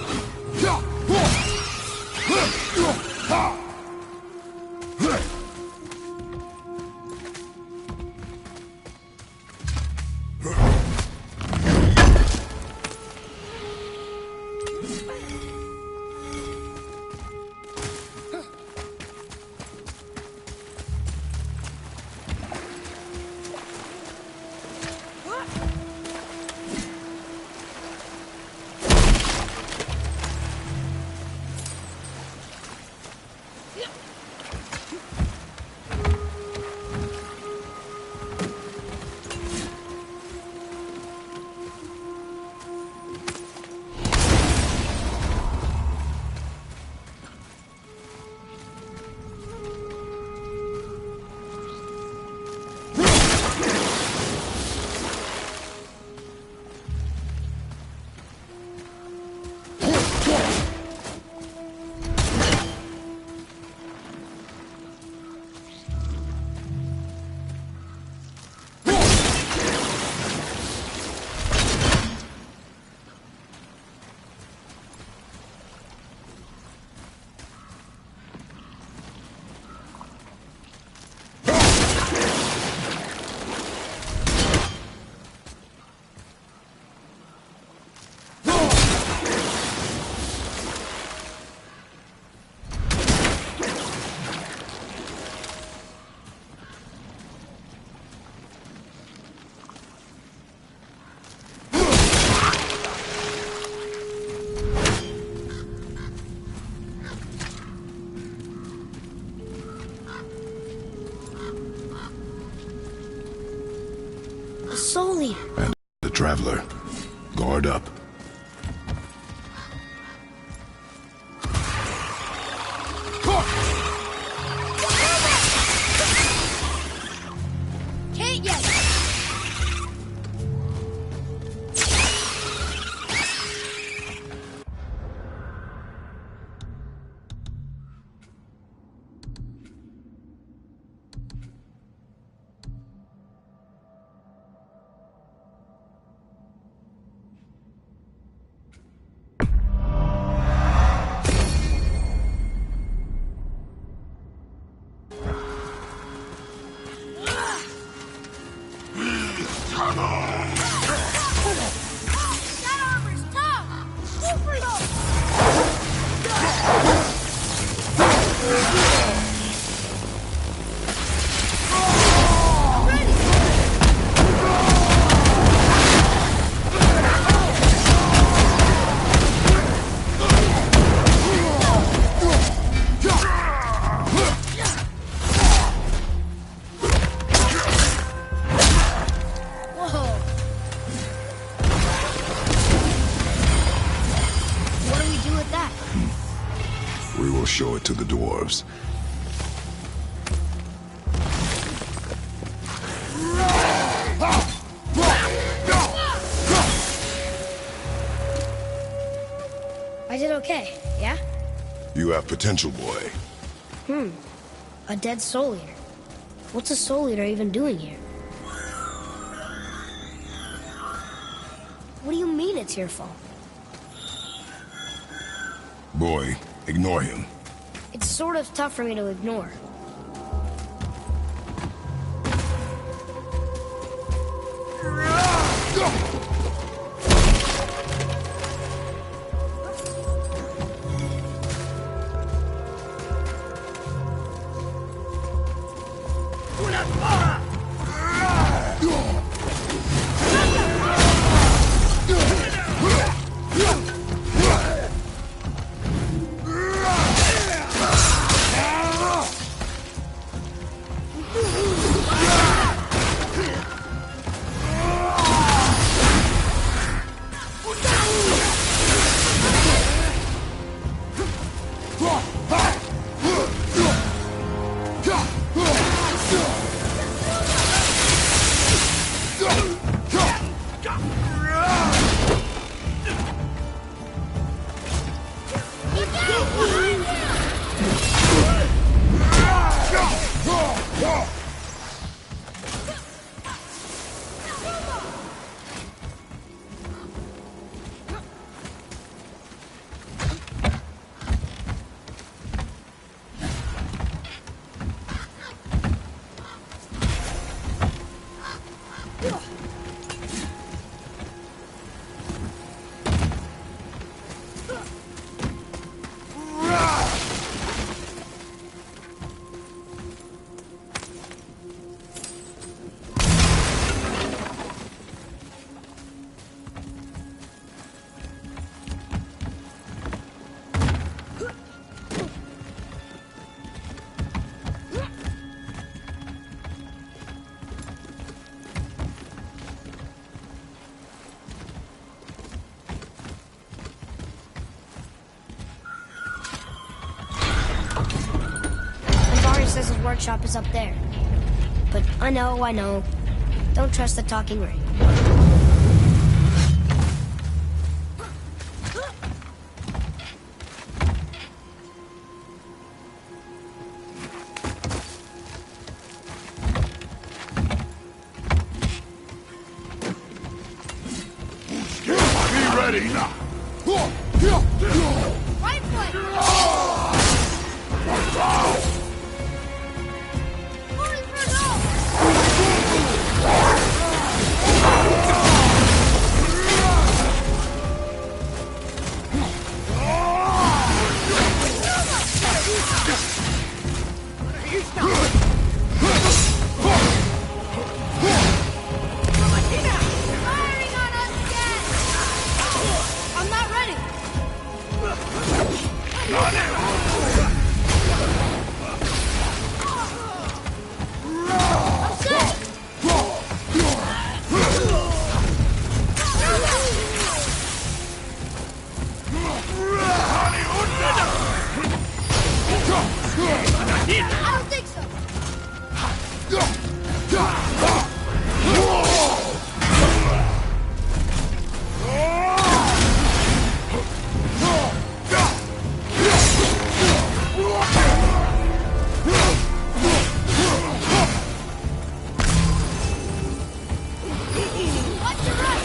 Soul Eater. And the Traveler. Guard up. Can't yet. Show it to the dwarves. I did okay, yeah? You have potential, boy. A dead Soul Eater. What's a Soul Eater even doing here? What do you mean it's your fault? Boy, ignore him. It's sort of tough for me to ignore. workshop is up there. But I know. Don't trust the talking ring. Be ready now. Right foot! Moving for a goal! Firing on us again! I'm not ready! I'm set! I don't think so! Watch your right!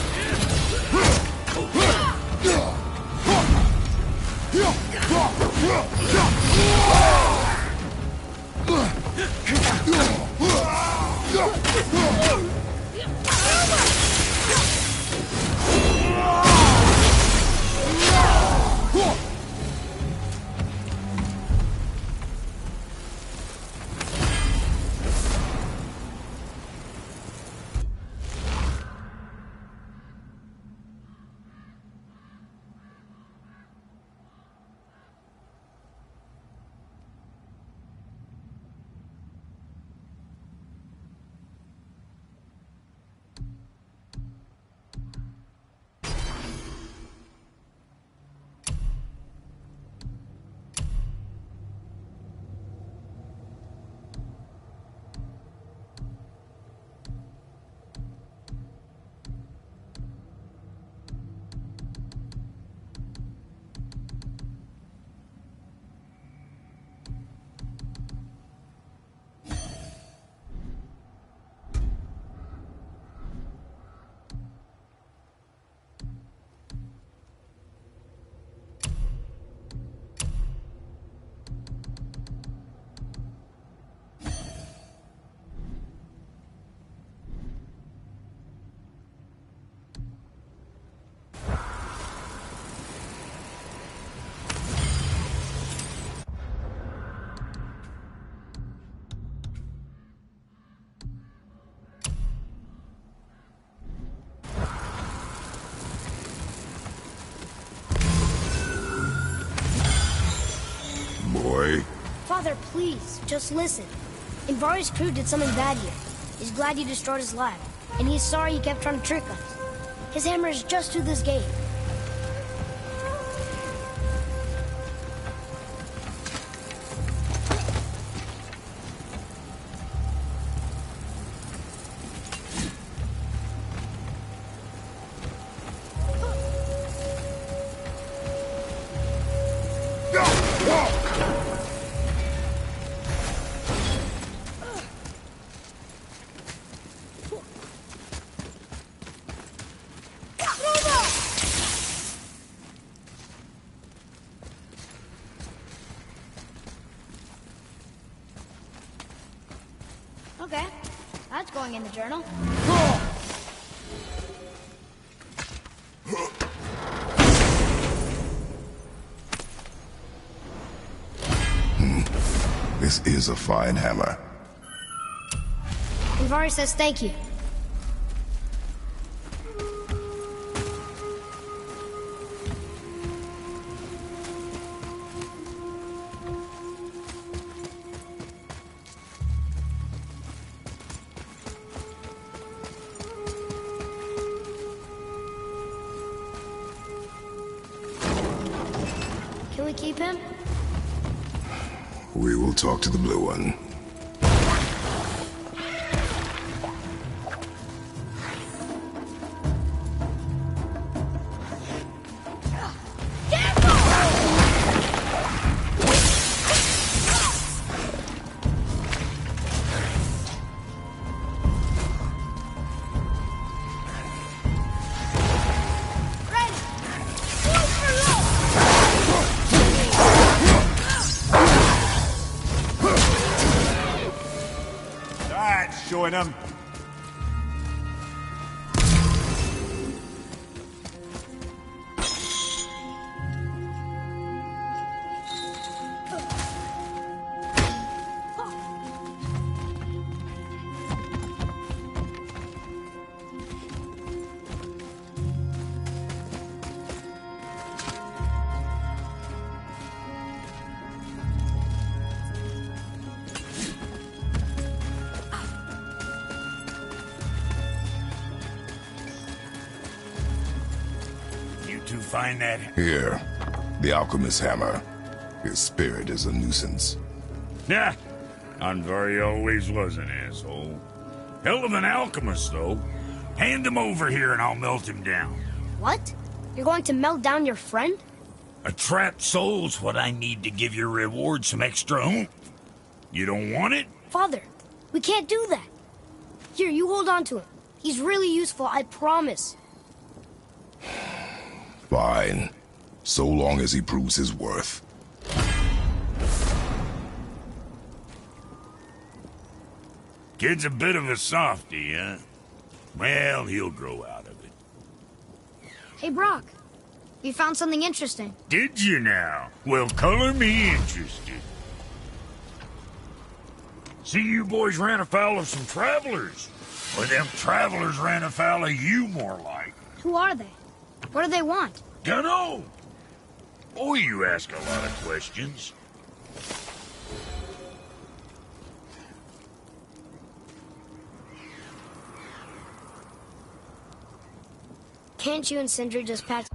Boy. Father, please, just listen. Invari's crew did something bad here. He's glad you destroyed his lab, and he's sorry he kept trying to trick us. His hammer is just through this gate. Okay, that's going in the journal. This is a fine hammer. Invari says thank you. Can we keep him? We will talk to the blue one. join him. Find that? Here, the alchemist's hammer. His spirit is a nuisance. Yeah, Andvari always was an asshole. Hell of an alchemist, though. Hand him over here and I'll melt him down. What? You're going to melt down your friend? A trapped soul's what I need to give your reward some extra oomph. You don't want it? Father, we can't do that. Here, you hold on to him. He's really useful, I promise. Fine. So long as he proves his worth. Kid's a bit of a softie, huh? Well, he'll grow out of it. Hey, Brock. We found something interesting. Did you now? Well, color me interested. See, you boys ran afoul of some travelers. Or them travelers ran afoul of you, more like. Who are they? What do they want? Dunno. Boy, you ask a lot of questions. Can't you and Sindri just patch...